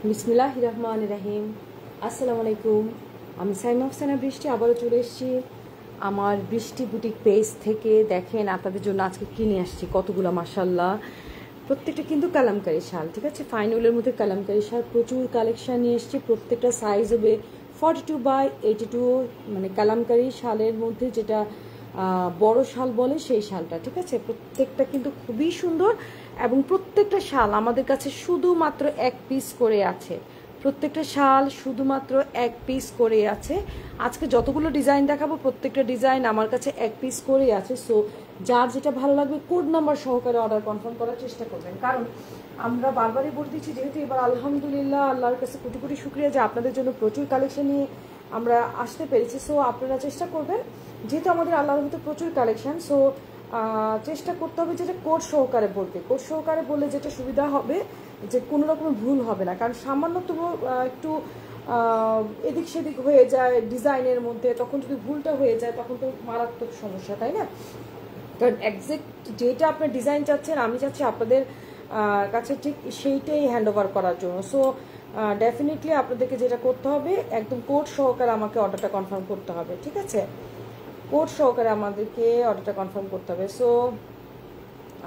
বিসমিল্লাহির রহমানির রহিম। আসসালামু আলাইকুম। আমি সাইমা আফসানা বৃষ্টি আবারও চলে এসেছি আমার বৃষ্টি বুটিক পেজ থেকে। দেখেন আপনাদের জন্য আজকে কিনে আসছি কতগুলো, মাশাল্লাহ প্রত্যেকটা কিন্তু কালামকারী শাল, ঠিক আছে, ফাইন উলের মধ্যে কালামকারী শাল প্রচুর কালেকশন নিয়ে এসেছি। প্রত্যেকটা সাইজ হবে 42/82, মানে কালামকারী শালের মধ্যে যেটা বড় শাল বলে সেই শালটা, ঠিক আছে। প্রত্যেকটা কিন্তু খুবই সুন্দর এবং প্রত্যেকটা শাল আমাদের কাছে শুধুমাত্র এক পিস করে আছে। প্রত্যেকটা শাল শুধুমাত্র এক পিস করে আছে। আজকে যতগুলো ডিজাইন দেখাবো প্রত্যেকটা ডিজাইন আমার কাছে এক পিস করেই আছে। সো যার যেটা ভালো লাগবে কোড নাম্বার সহকারে অর্ডার কনফার্ম করার চেষ্টা করবেন, কারণ আমরা বারবারই বলে দিচ্ছি যেহেতু এবার আলহামদুলিল্লাহ আল্লাহর কাছে কোটি কোটি শুকরিয়া যে আপনাদের জন্য প্রচুর কালেকশন নিয়ে আমরা আসতে পেরেছি। সো আপনারা চেষ্টা করবেন, যেহেতু আমাদের আল্লাহর মধ্যে প্রচুর কালেকশন, সো চেষ্টা করতে হবে যেটা কোড সহকারে বলতে। কোড সহকারে বললে যেটা সুবিধা হবে যে কোনো রকম ভুল হবে না, কারণ সামান্যতম একটু এদিক সেদিক হয়ে যায় ডিজাইনের মধ্যে, তখন যদি ভুলটা হয়ে যায় তখন তো মারাত্মক সমস্যা, তাই না? কারণ একজ্যাক্ট যেটা আপনার ডিজাইন চাচ্ছেন আমি চাচ্ছি আপনাদের কাছে ঠিক সেইটাই হ্যান্ড ওভার করার জন্য। সো ডেফিনেটলি আপনাদেরকে যেটা করতে হবে একদম কোড সহকারে আমাকে অর্ডারটা কনফার্ম করতে হবে, ঠিক আছে। কোড সহকারে আমাদেরকে অর্ডারটা কনফার্ম করতে হবে। সো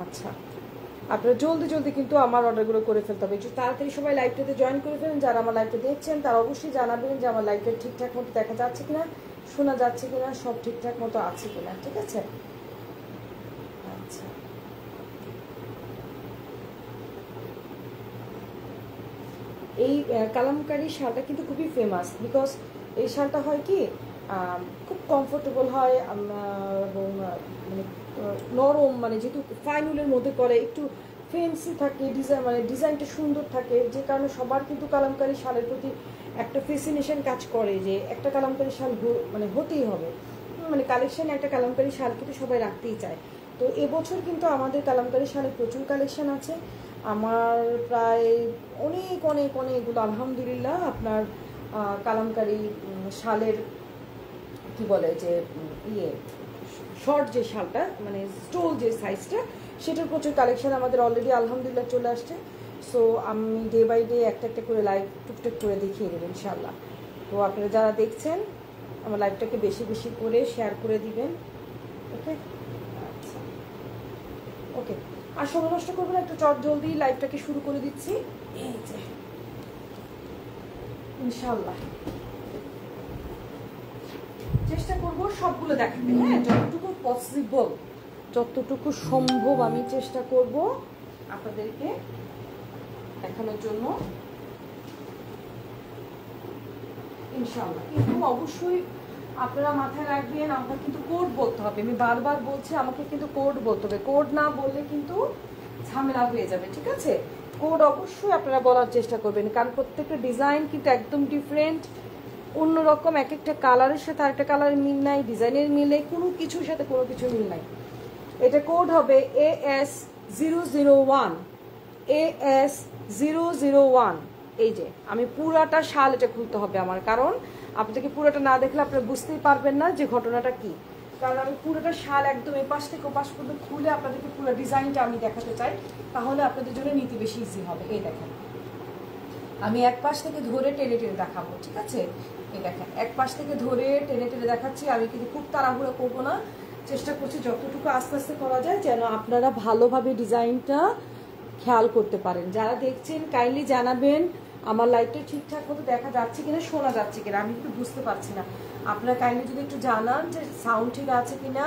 আচ্ছা, আপনারা জলদি জলদি কিন্তু আমার অর্ডারগুলো করে ফেলতে হবে। একটু তাড়াতাড়ি সবাই লাইভটাতে জয়েন করে ফেলেন। যারা আমার লাইভটা দেখছেন তারা অবশ্যই জানাবেন যে আমার লাইভটা ঠিকঠাক মতো দেখা যাচ্ছে কিনা, শোনা যাচ্ছে কিনা, সব ঠিকঠাক মতো আছে কিনা, ঠিক আছে। আচ্ছা, এই কালামকারী শালটা কিন্তু খুবই ফেমাস, বিকজ এই শালটা হয় কি খুব কমফোর্টেবল হয় এবং মানে নরম, মানে যেহেতু ফাইন উলের মধ্যে করে একটু ফেন্সি থাকে ডিজাইন, মানে ডিজাইনটা সুন্দর থাকে, যে কারণে সবার কিন্তু কালামকারী শালের প্রতি একটা ফ্যাসিনেশন কাজ করে যে একটা কালামকারী শাল মানে হতেই হবে, মানে কালেকশন একটা কালামকারী শাল কিন্তু সবাই রাখতেই চায়। তো এবছর কিন্তু আমাদের কালামকারী শালের প্রচুর কালেকশন আছে। আমার প্রায় অনেক অনেক অনেকগুলো আলহামদুলিল্লাহ আপনার কালামকারী শালের কি বলে যে ইয়ে শর্ট যে শালটা, মানে স্টোল যে সাইজটা, সেটার প্রচুর কালেকশন আমাদের অলরেডি আলহামদুলিল্লাহ চলে আসছে। সো আমি ডে বাই ডে একটা একটা করে লাইভ টুকটাক করে দেখিয়ে দেবেন ইনশাল্লাহ। তো আপনারা যারা দেখছেন আমার লাইভটাকে বেশি বেশি করে শেয়ার করে দিবেন, ওকে। আচ্ছা, ওকে, আর সময় নষ্ট করবো না, একটু চট জলদি লাইভটাকে শুরু করে দিচ্ছি। এই যে ইনশাল্লাহ চেষ্টা করব সবগুলো দেখাতে, হ্যাঁ, যতটুকু পসিবল, যতটুকু সম্ভব আমি চেষ্টা করব আপনাদেরকে দেখানোর জন্য ইনশাআল্লাহ। কিন্তু অবশ্যই আপনারা মাথায় রাখবেন আমাকে কিন্তু কোড বলতে হবে। আমি বারবার বলছি আমাকে কিন্তু কোড বলতে হবে, কোড না বললে কিন্তু ঝামেলা হয়ে যাবে, ঠিক আছে। কোড অবশ্যই আপনারা বলার চেষ্টা করবেন, কারণ প্রত্যেকটা ডিজাইন কিন্তু একদম ডিফারেন্ট, অন্যরকম, এক একটা কালারের সাথে আরেকটা কালারের মিল নাই, ডিজাইনের মিল নেই, কোনো কিছুর সাথে কোনো কিছু মিল নাই। এটা কোড হবে AS001, AS001। এই যে আমি পুরাটা শাল এটা খুলতে হবে আমার, কারণ আপনাদেরকে পুরোটা না দেখলে আপনারা বুঝতেই পারবেন না যে ঘটনাটা কি। কারণ আমি পুরোটা শাল একদম এই পাশ থেকে ও পাশ পর্যন্ত খুলে আপনাদেরকে পুরো ডিজাইনটা আমি দেখাতে চাই, তাহলে আপনাদের জন্য নিতে বেশি ইজি হবে। এই দেখেন আমি এক পাশ থেকে ধরে টেনে টেনে দেখাবো, ঠিক আছে। এই দেখেন এক পাশ থেকে ধরে টেনে টেনে দেখাচ্ছি। আমি কিন্তু খুব তাড়াহুড়ো করবো না, চেষ্টা করছি যতটুকু আস্তে আস্তে করা যায় যেন আপনারা ভালোভাবে ডিজাইনটা খেয়াল করতে পারেন। যারা দেখছেন কাইন্ডলি জানাবেন আমার লাইভটা ঠিকঠাক মতো দেখা যাচ্ছে কিনা, শোনা যাচ্ছে কিনা, আমি কিন্তু বুঝতে পারছি না। আপনারা কাইন্ডলি যদি একটু জানান যে সাউন্ড ঠিক আছে কিনা,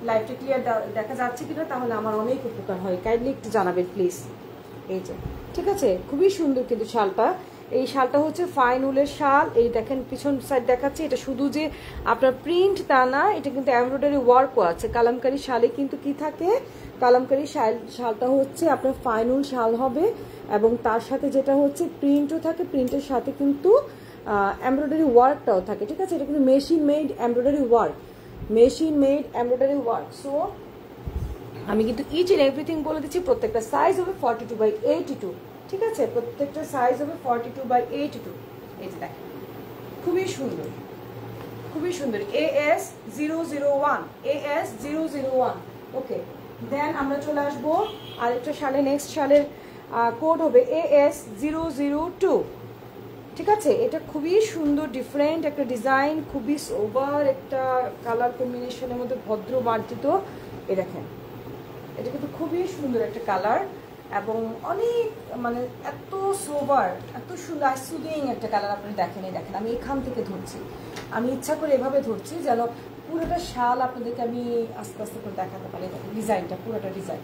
লাইভটা ক্লিয়ার দেখা যাচ্ছে কিনা, তাহলে আমার অনেক উপকার হয়। কাইন্ডলি একটু জানাবেন প্লিজ। এই যে ঠিক আছে, খুবই সুন্দর কিন্তু শালটা। এই শালটা হচ্ছে ফাইন উলের শাল। এই দেখেন পিছন সাইড দেখাচ্ছি, এটা শুধু যে আপনার প্রিন্ট তা না, এটা কিন্তু এমব্রয়ডারি ওয়ার্কও আছে। কালামকারী শালে কিন্তু কি থাকে, কালামকারী শালটা হচ্ছে আপনার ফাইন উল শাল হবে এবং তার সাথে যেটা হচ্ছে প্রিন্টও থাকে, প্রিন্টের সাথে কিন্তু এমব্রয়ডারি ওয়ার্কটাও থাকে, ঠিক আছে। এটা কিন্তু machine made embroidery work, machine made embroidery work. So আমি কিন্তু ইচ এন্ড এভরিথিং বলে দিচ্ছি। প্রত্যেকটা সাইজ হবে 42/82, ঠিক আছে। প্রত্যেকটা সাইজ হবে 42/82। এই যে দেখেন খুবই সুন্দর, খুবই সুন্দর। AS001, AS001, ওকে। দেন আমরা চলে আসবো আরেকটা শালে, নেক্সট শালের কোড হবে AS002, ঠিক আছে, এটা খুবই সুন্দর ডিফারেন্ট একটা ডিজাইন, খুবই সোবার একটা কালার কম্বিনেশনের মধ্যে ভদ্র মার্জিত। এ দেখেন, এটা কিন্তু খুবই সুন্দর একটা কালার এবং অনেক মানে এত সোবার, এত সুন্দর সুদিং একটা কালার। আপনি দেখেন, এই দেখেন আমি এখান থেকে ধরছি, আমি ইচ্ছা করে এভাবে ধরছি যেন পুরোটা শাল আপনাদেরকে আমি আস্তে আস্তে করে দেখাতে পারি। দেখেন ডিজাইনটা, পুরোটা ডিজাইন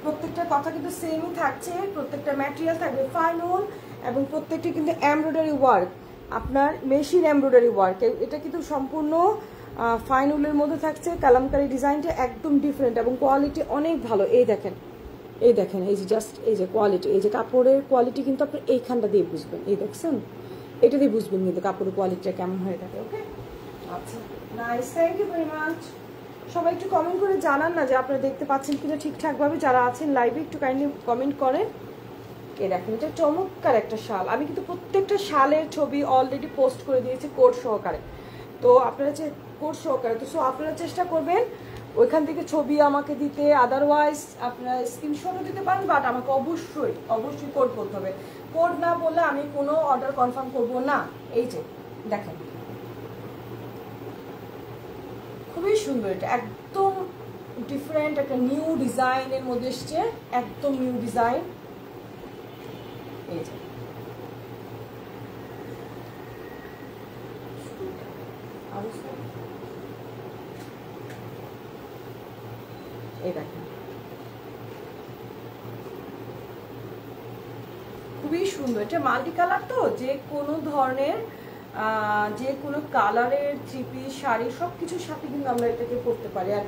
প্রত্যেকটা কথা কিন্তু সেমই থাকছে, প্রত্যেকটা ম্যাটেরিয়াল থাকবে ফাইনুল এবং প্রত্যেকটা কিন্তু এমব্রয়ডারি ওয়ার্ক, আপনার মেশিন এমব্রয়ডারি ওয়ার্ক। এটা কিন্তু সম্পূর্ণ ফাইনুলের মধ্যে থাকছে। কালামকারী ডিজাইনটা একদম ডিফারেন্ট এবং কোয়ালিটি অনেক ভালো। এই দেখেন, এই দেখেন, এই যে জাস্ট এই যে কোয়ালিটি, এই যে কাপড়ের কোয়ালিটি কিন্তু আপনি এইখানটা দিয়ে বুঝবেন। এই দেখছেন, এটা দিয়ে বুঝবেন কিন্তু কাপড়ের কোয়ালিটিটা কেমন হয়ে থাকে। ওকে, আচ্ছা, nice, thank you very much. সবাই একটু কমেন্ট করে জানান না যে আপনারা দেখতে পাচ্ছেন কিনা ঠিকঠাকভাবে। যারা আছেন লাইভে একটু কাইন্ডলি কমেন্ট করেন। এই দেখেন, এটা চমৎকার একটা শাল। আমি কিন্তু প্রত্যেকটা শালের ছবি অলরেডি পোস্ট করে দিয়েছি কোড সহকারে। তো আপনারা যে কোড সহকারে, তো আপনারা চেষ্টা করবেন ওইখান থেকে ছবি আমাকে দিতে, আদারওয়াইজ আপনারা স্ক্রিনশটও দিতে পারেন, বাট আমাকে অবশ্যই অবশ্যই কোড করতে হবে। কোড না বললে আমি কোনো অর্ডার কনফার্ম করবো না। এই যে দেখেন, খুবই সুন্দর, এটা একদম ডিফারেন্ট একটা নিউ ডিজাইনের মধ্যে এসছে, একদম নিউ ডিজাইন। এই যে এই দেখেন, খুবই সুন্দর। এটা মাল্টি কালার, তো যে কোনো ধরনের যে কোনো কালারের থ্রি পিস শাড়ি সব কিছুর সাথে কিন্তু আমরা এটাকে পরতে পারি। আর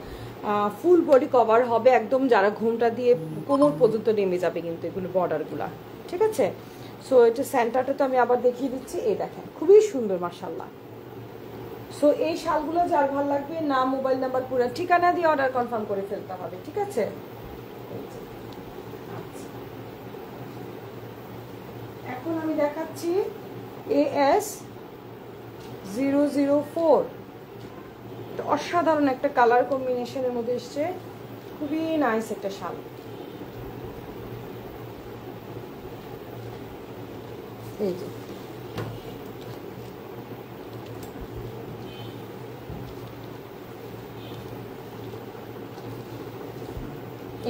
ফুল বডি কভার হবে একদম, যারা ঘুমটা দিয়ে কোমর পর্যন্ত নেমে যাবে কিন্তু এগুলো বর্ডারগুলা। ঠিক আছে, সো এটা সেন্টারটা তো আমি আবার দেখিয়ে দিচ্ছি। এই দেখেন, খুবই সুন্দর মাশাআল্লাহ। সো এই শালগুলো যার ভালো লাগবে, নাম, মোবাইল নাম্বার, পুরো ঠিকানা দিয়ে অর্ডার কনফার্ম করে ফেলতে হবে। ঠিক আছে, এখন আমি দেখাচ্ছি AS004। অসাধারণ একটা কালার কম্বিনেশনের মধ্যে এসছে, খুবই নাইস একটা শাল। এই যে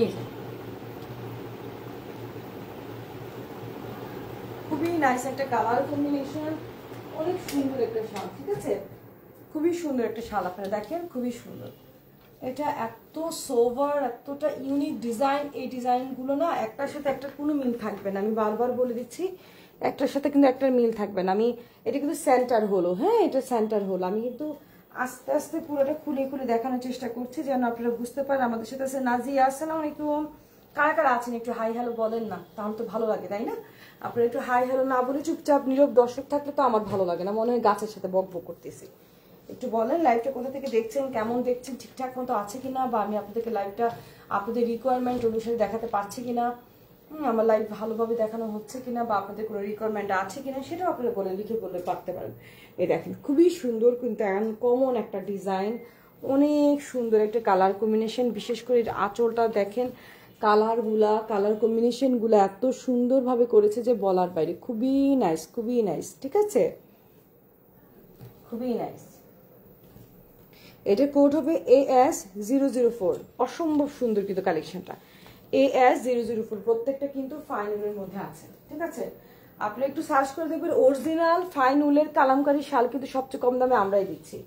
এই যে খুবই নাইস একটা কালার কম্বিনেশন, অনেক সুন্দর একটা শাল। ঠিক আছে, খুবই সুন্দর একটা শাল, আপনারা দেখেন খুবই সুন্দর। এটা এত সোভার, এতটা ইউনিক ডিজাইন। এই ডিজাইনগুলো না একটার সাথে একটা কোনো মিল থাকবে না, আমি বারবার বলে দিচ্ছি, একটার সাথে কিন্তু একটার মিল থাকবে না। আমি এটা কিন্তু সেন্টার হলো, হ্যাঁ এটা সেন্টার হলো। আমি কিন্তু আস্তে আস্তে পুরোটা খুলে খুলে দেখানোর চেষ্টা করছি যেন আপনারা বুঝতে পারেন। আমাদের সাথে আছে নাজিয়া, আসসালামু আলাইকুম। কারা কারা আছেন একটু হাই হ্যালো বলেন না, তাহলে তো ভালো লাগে, তাই না? আপনারা একটু হাই হ্যালো না বলে চুপচাপ নীরব দর্শক থাকলে তো আমার ভালো লাগে না, মনে হয় গাছের সাথে বক বক করতেছি। একটু বলেন লাইভটা কোথা থেকে দেখছেন, কেমন দেখছেন, ঠিকঠাক মতো আছে কিনা, বা আমি আপনাদেরকে লাইভটা আপনাদের রিকোয়ারমেন্ট অনুসারে দেখাতে পারছি কিনা, আমার লাইভ ভালোভাবে দেখানো হচ্ছে কিনা, বা আপনাদের কোনো রিকোয়ারমেন্ট আছে কিনা, সেটাও আপনারা বলে লিখে বললে পারতে পারেন। এই দেখেন, খুবই সুন্দর কিন্তু কমন একটা ডিজাইন, অনেক সুন্দর একটা কালার কম্বিনেশন। বিশেষ করে আঁচলটা দেখেন, কালার কম্বিনেশনগুলো এত সুন্দরভাবে করেছে যে বলার বাইরে। খুবই নাইস, খুবই নাইস। ঠিক আছে, খুবই নাইস। এটার কোড হবে AS004। অসম্ভব সুন্দর কিন্তু কালেকশনটা, AS004। প্রত্যেকটা কিন্তু ফাইন উলের মধ্যে আছে। ঠিক আছে, আপনি একটু সার্চ করে দেখবেন, অরিজিনাল ফাইন উলের কালামকারী শাল কিন্তু সবচেয়ে কম দামে আমরাই দিচ্ছি।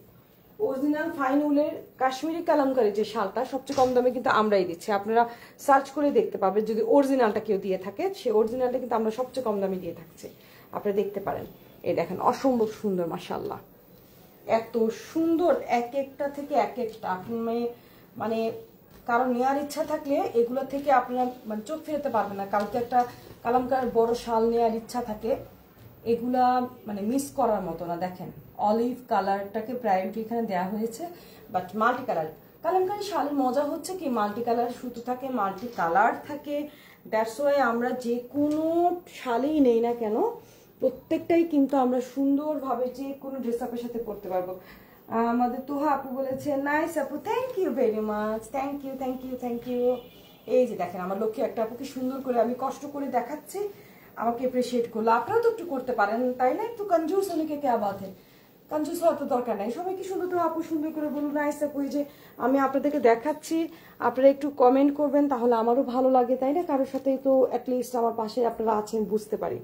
অরিজিনাল ফাইন উলের কাশ্মীরি কালামকারী যে শালটা সবচেয়ে কম দামে কিন্তু আমরাই দিচ্ছি। আপনারা সার্চ করে দেখতে পাবেন, যদি অরিজিনালটা কেউ দিয়ে থাকে, সেই অরিজিনালটা কিন্তু আমরা সবচেয়ে কম দামে দিয়ে থাকছি, আপনারা দেখতে পারেন। এই দেখেন, অসম্ভব সুন্দর মাশাআল্লাহ, এত সুন্দর এক একটা থেকে এক একটা। আপনি মানে কারো নেওয়ার ইচ্ছা থাকলে এগুলো থেকে আপনারা মানে চোখ ফেরাতে পারবেন না। কাউকে একটা কালামকার বড় শাল নেওয়ার ইচ্ছা থাকে, এগুলা মানে মিস করার মতো না। দেখেন, অলিভ কালারটাকে প্রায়োরিটি এখানে দেওয়া হয়েছে, বাট মাল্টি কালার কালামকারী শালের মজা হচ্ছে কি মাল্টি কালার সুতো থাকে, মাল্টি কালার থাকে। দ্যাটস ওয়াই আমরা যে কোনো শালেই নেই না কেন, প্রত্যেকটাই কিন্তু আমরা সুন্দরভাবে যে কোনো ড্রেস আপের সাথে পরতে পারবো। আমাদের তোহা আপু বলেছে নাইস আপু, thank you very much, thank you thank you thank you. এই যে দেখেন আমার লক্ষ্যে একটা আপুকে সুন্দর করে আমি কষ্ট করে দেখাচ্ছি, আমাকে এপ্রিসিয়েট করলো। আপনারা তো একটু করতে পারেন তাই না? একটু কনজুস হলে কে কে বাত হয়, কনজুস হওয়ার তো দরকার নাই। সবাই কি সুন্দর তো আপু সুন্দর করে বলুন নাইস আপু, যে আমি আপনাদেরকে দেখাচ্ছি, আপনারা একটু কমেন্ট করবেন তাহলে আমারও ভালো লাগে তাই না? কারোর সাথে তো অ্যাটলিস্ট আমার পাশে আপনারা আছেন বুঝতে পারি।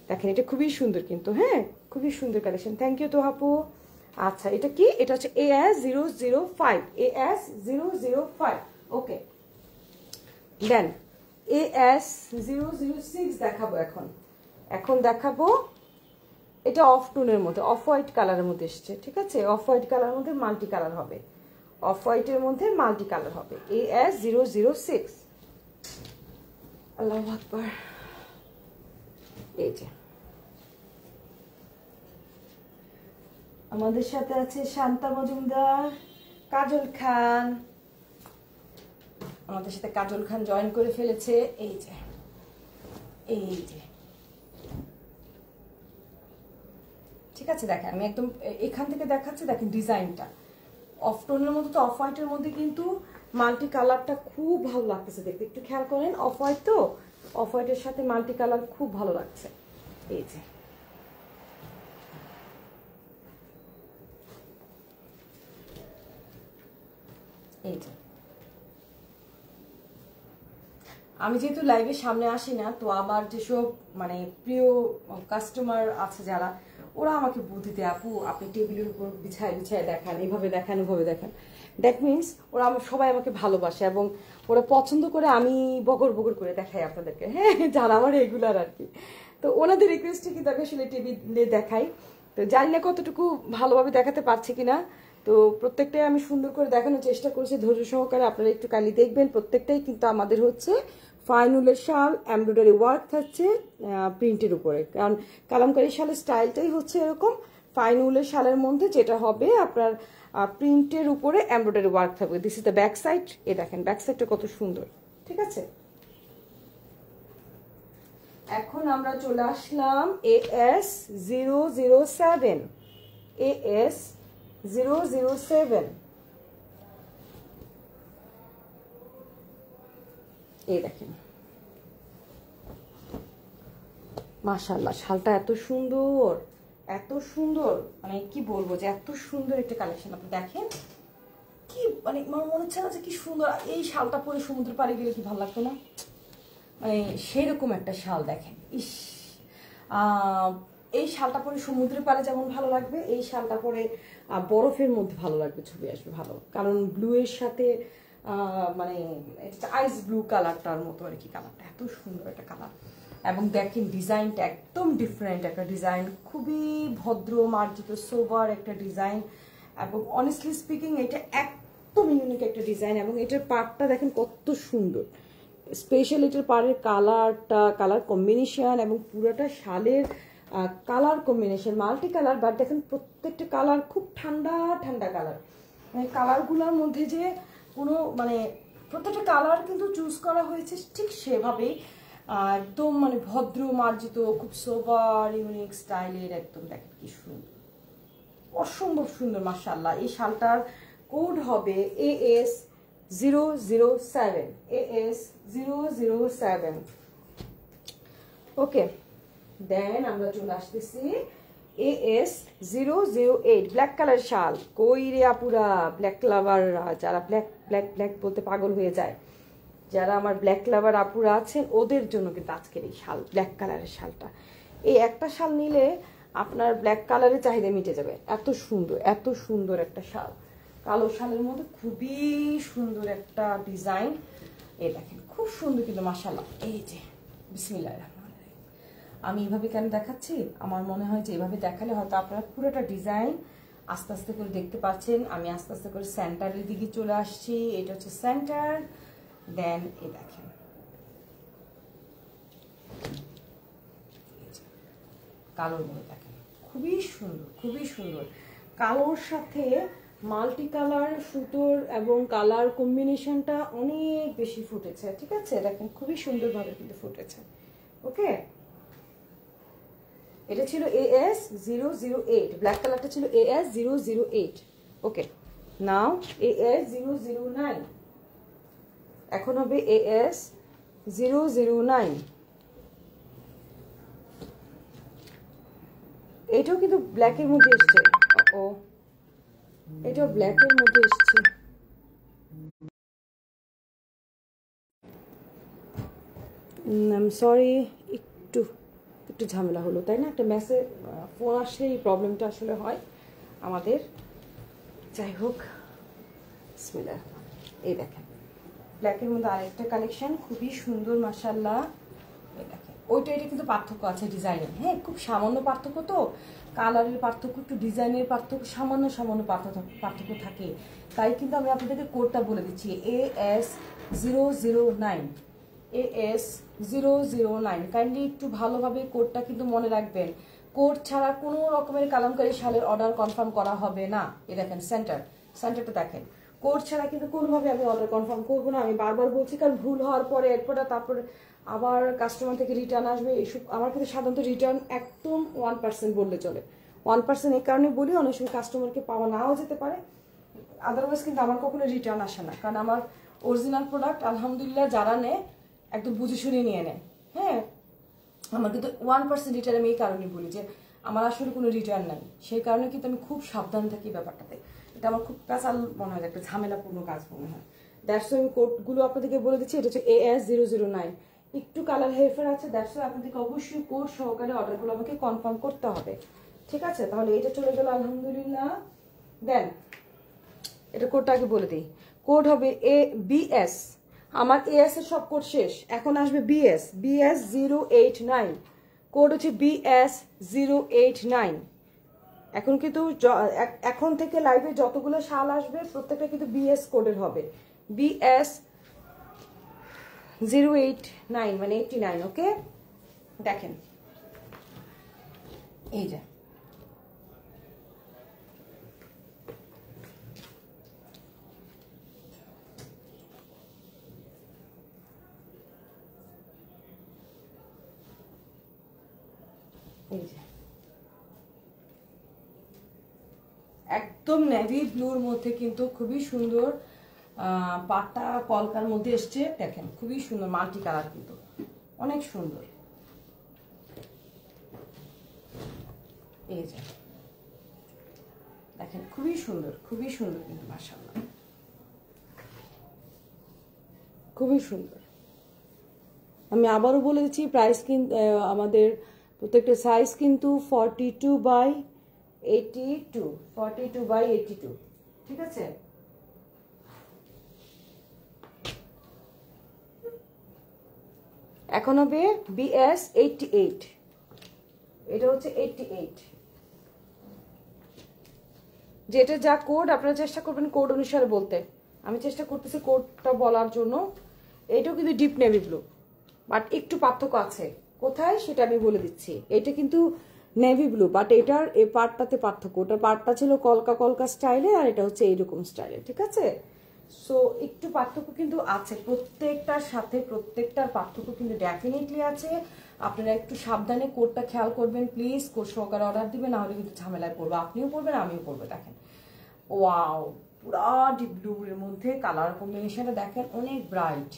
দেখেন এটা খুবই সুন্দর কিন্তু, হ্যাঁ খুবই সুন্দর কালেকশন। থ্যাংক ইউ তো আপু। আচ্ছা এটা কি? এটা হচ্ছে AS005, AS005। ওকে, দেন AS006 দেখাবো এখন। এখন দেখাবো এটা অফ টোনের মধ্যে, অফ হোয়াইট কালারের মধ্যে এসছে, ঠিক আছে? অফ হোয়াইট কালারের মধ্যে মাল্টি কালার হবে, অফ হোয়াইটের মধ্যে মাল্টি কালার হবে। AS006। আল্লাহু আকবার। এই যে আমাদের সাথে আছে শান্তা মজুমদার, কাজল খান, আমাদের সাথে কাজল খান জয়েন করে ফেলেছে। এই যে এই যে ঠিক আছে, দেখেন আমি একদম এখান থেকে দেখাচ্ছি, দেখেন ডিজাইনটা অফ টোনের মধ্যে, তো অফ হোয়াইটের মধ্যে কিন্তু মাল্টি কালারটা খুব ভালো লাগতেছে দেখতে। একটু খেয়াল করেন, অফ হোয়াইট তো, অফ হোয়াইটের সাথে মাল্টি কালার খুব ভালো লাগছে। এই যে এই যে আমি যেহেতু লাইভের সামনে আসি না, তো আমার যেসব মানে প্রিয় কাস্টমার আছে যারা, ওরা আমাকে বুদ্ধি দেয়, আপু আপনি টেবিলের উপর বিছায় বিছায় দেখান, এইভাবে দেখান ওভাবে দেখান। দ্যাট মিনস ওরা সবাই আমাকে ভালোবাসে এবং ওরা পছন্দ করে আমি বগর বগর করে দেখাই আপনাদেরকে, হ্যাঁ যারা আমার রেগুলার আর কি। তো ওনাদের রিকোয়েস্টে কিন্তু আমি আসলে টেবিলে দেখাই। তো জানি না কতটুকু ভালোভাবে দেখাতে পারছি কিনা, তো প্রত্যেকটাই আমি সুন্দর করে দেখানোর চেষ্টা করছি ধৈর্য সহকারে। আপনারা একটু কালি দেখবেন, প্রত্যেকটাই কিন্তু আমাদের হচ্ছে ফাইন উলের শাল, এমব্রয়ডারি ওয়ার্ক থাকছে প্রিন্টের উপরে, কারণ কালামকারী শালের স্টাইলটাই হচ্ছে এরকম। ফাইন উলের শালের মধ্যে যেটা হবে আপনার প্রিন্টের উপরে এমব্রয়ডারি ওয়ার্ক থাকবে। This is the back side. এ দেখেন ব্যাক সাইডটা কত সুন্দর, ঠিক আছে? এখন আমরা চলে আসলাম AS007, AS007। এই দেখেন মাশাআল্লাহ, শালটা এত সুন্দর, এত সুন্দর, মানে কি বলবো যে এত সুন্দর একটা কালেকশন। আপনি দেখেন কি মানে আমার মনে হচ্ছে না যে কি সুন্দর, এই শালটা পরে সমুদ্র পাড়ে গেলে কি ভালো লাগতো না, মানে সেরকম একটা শাল। দেখেন ইস, এই শালটা পরে সমুদ্রের পাড়ে যেমন ভালো লাগবে, এই শালটা পরে বরফের মধ্যে ভালো লাগবে, ছবি আসবে ভালো। কারণ ব্লু এর সাথে মানে আইস ব্লু কালারটার মতো আর কি, কালারটা এত সুন্দর একটা কালার। এবং দেখেন ডিজাইনটা একদম ডিফারেন্ট একটা ডিজাইন, খুবই ভদ্র মার্জিত সোবার একটা ডিজাইন। এবং অনেস্টলি স্পিকিং এটা একদম ইউনিক একটা ডিজাইন। এবং এটার পার্টটা দেখেন কত সুন্দর, স্পেশাল এটার পাড়ের কালারটা, কালার কম্বিনেশন এবং পুরোটা শালের colour combination multi colour. But দেখেন প্রত্যেকটা কালার খুব ঠান্ডা ঠান্ডা কালার, মানে কালারগুলোর মধ্যে যে কোনো মানে প্রত্যেকটা কালার কিন্তু চুজ করা হয়েছে ঠিক সেভাবেই, একদম মানে ভদ্র মার্জিত, খুব সোবার ইউনিক স্টাইলের একদম। দেখেন কি সুন্দর, অসম্ভব সুন্দর মাশাআল্লাহ। এই শালটার কোড হবে AS007, AS007। ওকে, দেন আমরা চলে আসতেছি AS008, ব্ল্যাক কালার শাল। কই রে আপুরা, ব্ল্যাক লাভাররা, যারা ব্ল্যাক ব্ল্যাক ব্ল্যাক বলতে পাগল হয়ে যায়, যারা আমার ব্ল্যাক লাভার আপুরা আছেন, ওদের জন্য কিন্তু আজকের এই শাল, ব্ল্যাক কালারের শালটা। এই একটা শাল নিলে আপনার ব্ল্যাক কালারের চাহিদা মিটে যাবে। এত সুন্দর, এত সুন্দর একটা শাল, কালো শালের মধ্যে খুবই সুন্দর একটা ডিজাইন। এই দেখেন খুব সুন্দর কিন্তু মাশাআল্লাহ। এই যে বিসমিল্লাহির রহমানির রহিম, আমি এইভাবে কেন দেখাচ্ছি, আমার মনে হয় যে এইভাবে দেখালে হয়তো আপনারা পুরোটা ডিজাইন আস্তে আস্তে করে দেখতে পাচ্ছেন। আমি আস্তে আস্তে করে সেন্টারের দিকে চলে আসছি। এটা হচ্ছে সেন্টার। দেন এই দেখেন কালোর মধ্যে দেখেন খুবই সুন্দর, খুবই সুন্দর। কালোর সাথে মাল্টি কালার সুতোর এবং কালার কম্বিনেশনটা অনেক বেশি ফুটেছে, ঠিক আছে? দেখেন খুবই সুন্দরভাবে কিন্তু ফুটেছে। ওকে, এটা ছিল AS008, ব্ল্যাক কালারটা ছিল AS008। ওকে, নাও AS009। এখন হবে AS009। এটাও কিন্তু ব্ল্যাকের মধ্যে এসছে। ও এটাও ব্ল্যাকের মধ্যে এসছে। সরি, একটু একটু ঝামেলা হলো, তাই না? একটা মেসেজ ফোন আসলে এই প্রবলেমটা আসলে হয় আমাদের। যাই হোক, বিসমিল্লাহ। এই দেখেন ব্ল্যাকের মধ্যে আরেকটা কালেকশন, খুবই সুন্দর মাশাআল্লাহ। এই দেখেন ওইটা এটা কিন্তু পার্থক্য আছে ডিজাইনের, হ্যাঁ খুব সামান্য পার্থক্য, তো কালারের পার্থক্য, একটু ডিজাইনের পার্থক্য, সামান্য সামান্য পার্থক্য থাকে। তাই কিন্তু আমি আপনাদেরকে কোডটা বলে দিচ্ছি, AS009, AS009। কাইন্ডলি একটু ভালোভাবে কোডটা কিন্তু মনে রাখবেন। কোড ছাড়া কোনো রকমের কালামকারী শালের অর্ডার কনফার্ম করা হবে না। এই দেখেন সেন্টারটা দেখেন, কোড ছাড়া কিন্তু কোনোভাবে আমি অর্ডার কনফার্ম করবো না। আমি বারবার বলছি, কারণ ভুল হওয়ার পরে এরপরে তারপরে আবার কাস্টমার থেকে রিটার্ন আসবে এইসব। আমার কিন্তু সাধারণত রিটার্ন একদম 1% বললে চলে। 1% এই কারণে বলি, অনেক সময় কাস্টমারকে পাওয়া নাও যেতে পারে, আদারওয়াইজ কিন্তু আমার কখনো রিটার্ন আসে না। কারণ আমার অরিজিনাল প্রোডাক্ট আলহামদুলিল্লাহ যারা নেয় একদম বুঝে শুনে নিয়ে নেয়। হ্যাঁ, আমার কিন্তু 1% রিটার্ন আমি এই কারণে বলি যে আমার আসলে কোনো রিটার্ন নাই, সেই কারণে কিন্তু আমি খুব সাবধান থাকি ব্যাপারটাতে। এটা আমার খুব পেশাল মনে হয়, একটা ঝামেলাপূর্ণ কাজ মনে হয়। দ্যাটস ওয়াই আমি কোডগুলো আপনাদেরকে বলে দিচ্ছি। এটা হচ্ছে AS009। একটু কালার হেরফের আছে, দ্যাটস ওয়াই আপনাদেরকে অবশ্যই কোড সহকারে অর্ডারগুলো আমাকে কনফার্ম করতে হবে। ঠিক আছে, তাহলে এটা চলে গেল আলহামদুলিল্লাহ। দেন এটা কোডটা আগে বলে দিই। কোড হবে BS। আমার AS এর সব কোড শেষ, এখন আসবে BS089। কোড হচ্ছে BS089। এখন কিন্তু এখন থেকে লাইভে যতগুলো শাল আসবে প্রত্যেকটা কিন্তু BS কোডের হবে। BS089 মানে 89। ওকে, দেখেন এই যে একদম নেভি ব্লুর মধ্যে কিন্তু খুবই সুন্দর পাটা কলকার মধ্যে এসছে। দেখেন খুবই সুন্দর মাল্টি কালার, কিন্তু অনেক সুন্দর। এই যে দেখেন খুবই সুন্দর কিন্তু মাশাআল্লাহ খুবই সুন্দর। আমি আবারও বলে দিচ্ছি, প্রাইস কিন্তু আমাদের প্রত্যেকটা সাইজ কিন্তু 42/82, ঠিক আছে? এখন হবে BS88। এটা হচ্ছে 88। যেটা যা কোড আপনারা চেষ্টা করবেন কোড অনুসারে বলতে। আমি চেষ্টা করতেছি কোডটা বলার জন্য। এটাও কিন্তু ডিপ নেভি ব্লু, বাট একটু পার্থক্য আছে কোথায় সেটা আমি বলে দিচ্ছি। এটা কিন্তু নেভি ব্লু, বাট এটার এই পার্টটাতে পার্থক্য। ওটার পার্টটা ছিল কলকা কলকা স্টাইলে, আর এটা হচ্ছে এইরকম স্টাইলে, ঠিক আছে? সো একটু পার্থক্য কিন্তু আছে প্রত্যেকটার সাথে, প্রত্যেকটার পার্থক্য কিন্তু ডেফিনেটলি আছে। আপনারা একটু সাবধানে কোডটা খেয়াল করবেন প্লিজ। কোড সহকারে অর্ডার দিবেন, না হলে কিন্তু ঝামেলায় পড়বো। আপনিও পড়বেন, আমিও পড়বো। দেখেন ওয়াও, পুরা ডিপ ব্লু এর মধ্যে কালার কম্বিনেশনটা দেখেন, অনেক ব্রাইট।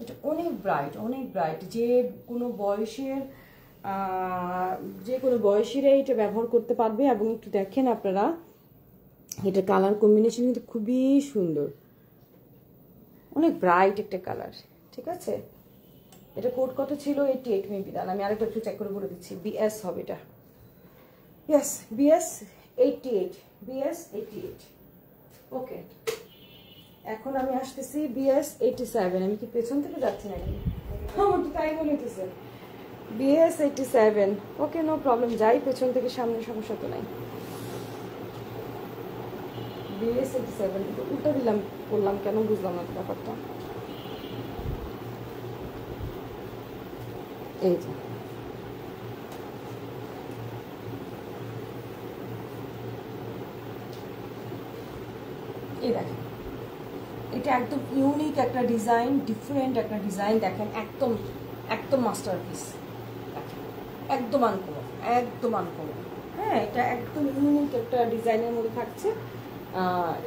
এটা অনেক ব্রাইট। যে কোনো বয়সীরাই এটা ব্যবহার করতে পারবে। এবং একটু দেখেন আপনারা, এটা কালার কম্বিনেশন কিন্তু খুবই সুন্দর, অনেক ব্রাইট একটা কালার, ঠিক আছে? এটা কোড কত ছিল? 88 মেবি। দাঁড়ান আমি আরেকটা একটু চেক করে বলে দিচ্ছি। BS হবে এটা, ইয়েস BS88। ওকে, এখন আমি আসতেছি BS87। আমি কি পেছন থেকে যাচ্ছি নাকি? আমার তো তাই মনে হইতেছে। BS87। ওকে, নো প্রবলেম, যাই পেছন থেকে সামনে, সমস্যা তো নাই। BS87 উল্টা দিলাম, করলাম কেন বুঝলাম না ব্যাপারটা। এই যে এই দেখেন, এটা একদম ইউনিক একটা ডিজাইন, ডিফারেন্ট একটা ডিজাইন। দেখেন একদম মাস্টারপিস, একদম আনকমন। হ্যাঁ, এটা একদম ইউনিক একটা ডিজাইনের মধ্যে থাকছে।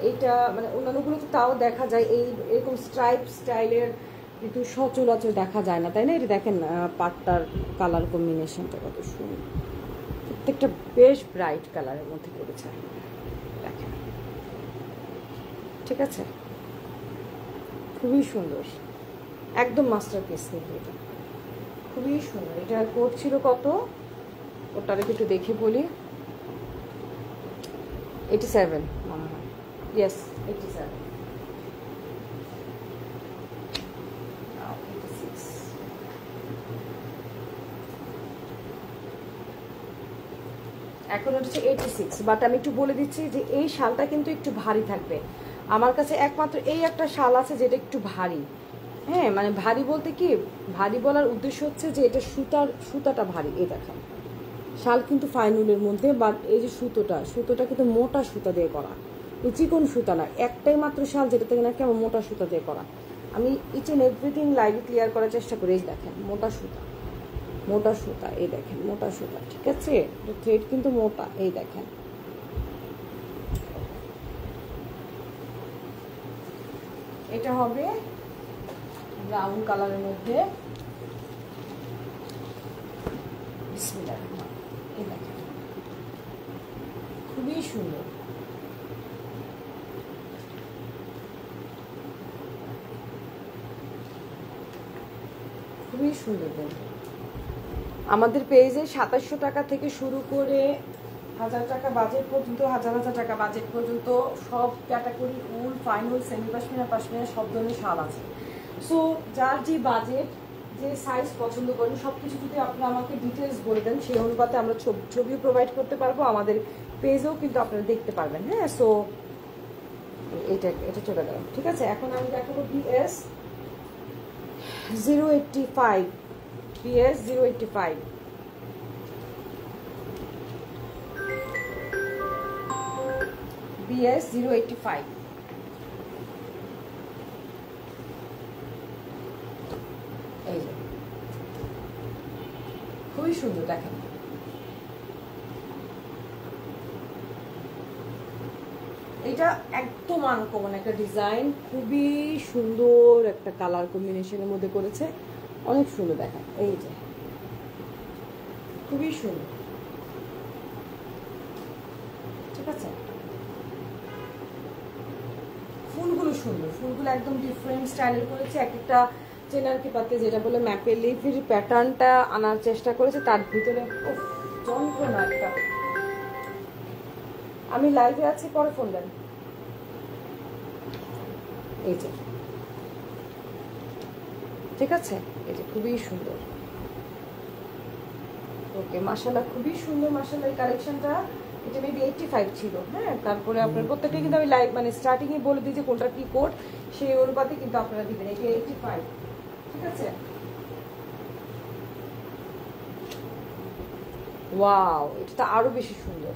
এইটা মানে অন্যান্যগুলো তো তাও দেখা যায়, এরকম স্ট্রাইপ স্টাইলের কিন্তু সচরাচর দেখা যায় না, তাই না? এটা দেখেন পাটটার কালার কম্বিনেশনটা কত সুন্দর, প্রত্যেকটা বেশ ব্রাইট কালারের মধ্যে করেছে দেখেন, ঠিক আছে, খুবই সুন্দর, একদম মাস্টারপিস কিন্তু এটা খুবই সুন্দর। এটা কোট ছিল কত, ওটার একটু দেখে বলি, 87 মনে হয়, ইয়েস 87, 86। এখন হচ্ছে 86, বাট আমি একটু বলে দিচ্ছি যে এই শালটা কিন্তু একটু ভারী থাকবে। আমার কাছে একমাত্র এই একটা শাল আছে যেটা একটু ভারী, হ্যাঁ মানে ভারী বলতে কি, ভারী বলার উদ্দেশ্য হচ্ছে যে এটা সুতাটা ভারী। এই দেখেন শাল কিন্তু ফাইনুলের মধ্যে, বাট এই যে সুতোটা কিন্তু মোটা সুতা দিয়ে করা, এই চিকন সুতা না। একটাই মাত্র শাল যেটা থেকে নাকি আমার মোটা সুতা দিয়ে করা। আমি ইচ এন্ড এভরিথিং লাইভে ক্লিয়ার করার চেষ্টা করি। এই দেখেন মোটা সুতা, এই দেখেন মোটা সুতা, ঠিক আছে, থ্রেড কিন্তু মোটা। এই দেখেন এটা হবে ব্রাউন কালারের মধ্যে, বিসমিল্লাহ, এই দেখেন খুবই সুন্দর, খুবই সুন্দর। কিন্তু আমাদের পেজে 2700 টাকা থেকে শুরু করে 1000 টাকা বাজেট পর্যন্ত, হাজার টাকা বাজেট পর্যন্ত সব ক্যাটাগরি, উল, ফাইনাল, সেমি পাশমিনা, পাশমিনা সব ধরনের শাল আছে। সো যার যে বাজেট, যে সাইজ পছন্দ করেন, সব কিছু যদি আপনারা আমাকে ডিটেলস বলে দেন, সেই অনুপাতে আমরা ছবিও প্রোভাইড করতে পারবো, আমাদের পেজেও কিন্তু আপনারা দেখতে পারবেন। হ্যাঁ, সো এটা চলে গেল, ঠিক আছে। এখন আমি দেখাবো BS 085, BS 085, BS 085, এই যে খুবই সুন্দর দেখেন। এটা একদম আনকমন একটা ডিজাইন, খুবই সুন্দর একটা কালার কম্বিনেশনের মধ্যে করেছে, অনেক সুন্দর দেখেন। এই যে খুবই সুন্দর, ঠিক আছে। ফুলগুলো সুন্দর, ফুলগুলো একদম ডিফারেন্ট স্টাইলের করেছে, এক একটা চেনারকি পাতে যেটা বলে ম্যাপের লিফের প্যাটার্নটা আনার চেষ্টা করেছে, তার ভিতরে যন্ত্রণা একটা। আমি লাইভে আছি, পরে ফোন দেন। এই যে ঠিক আছে, এই যে খুবই সুন্দর, ওকে মাশাআল্লাহ, খুবই সুন্দর মাশাআল্লাহ। এই কালেকশনটা এটা মেবি 85 ছিল, হ্যাঁ। তারপরে আপনার প্রত্যেকটা কিন্তু আমি লাইভ মানে স্টার্টিং এ বলে দিই যে কোনটা কি কোড, সেই অনুপাতে কিন্তু আপনারা দিবেন। এটা 85, ঠিক আছে। ওয়াও, এটা তো আরো বেশি সুন্দর।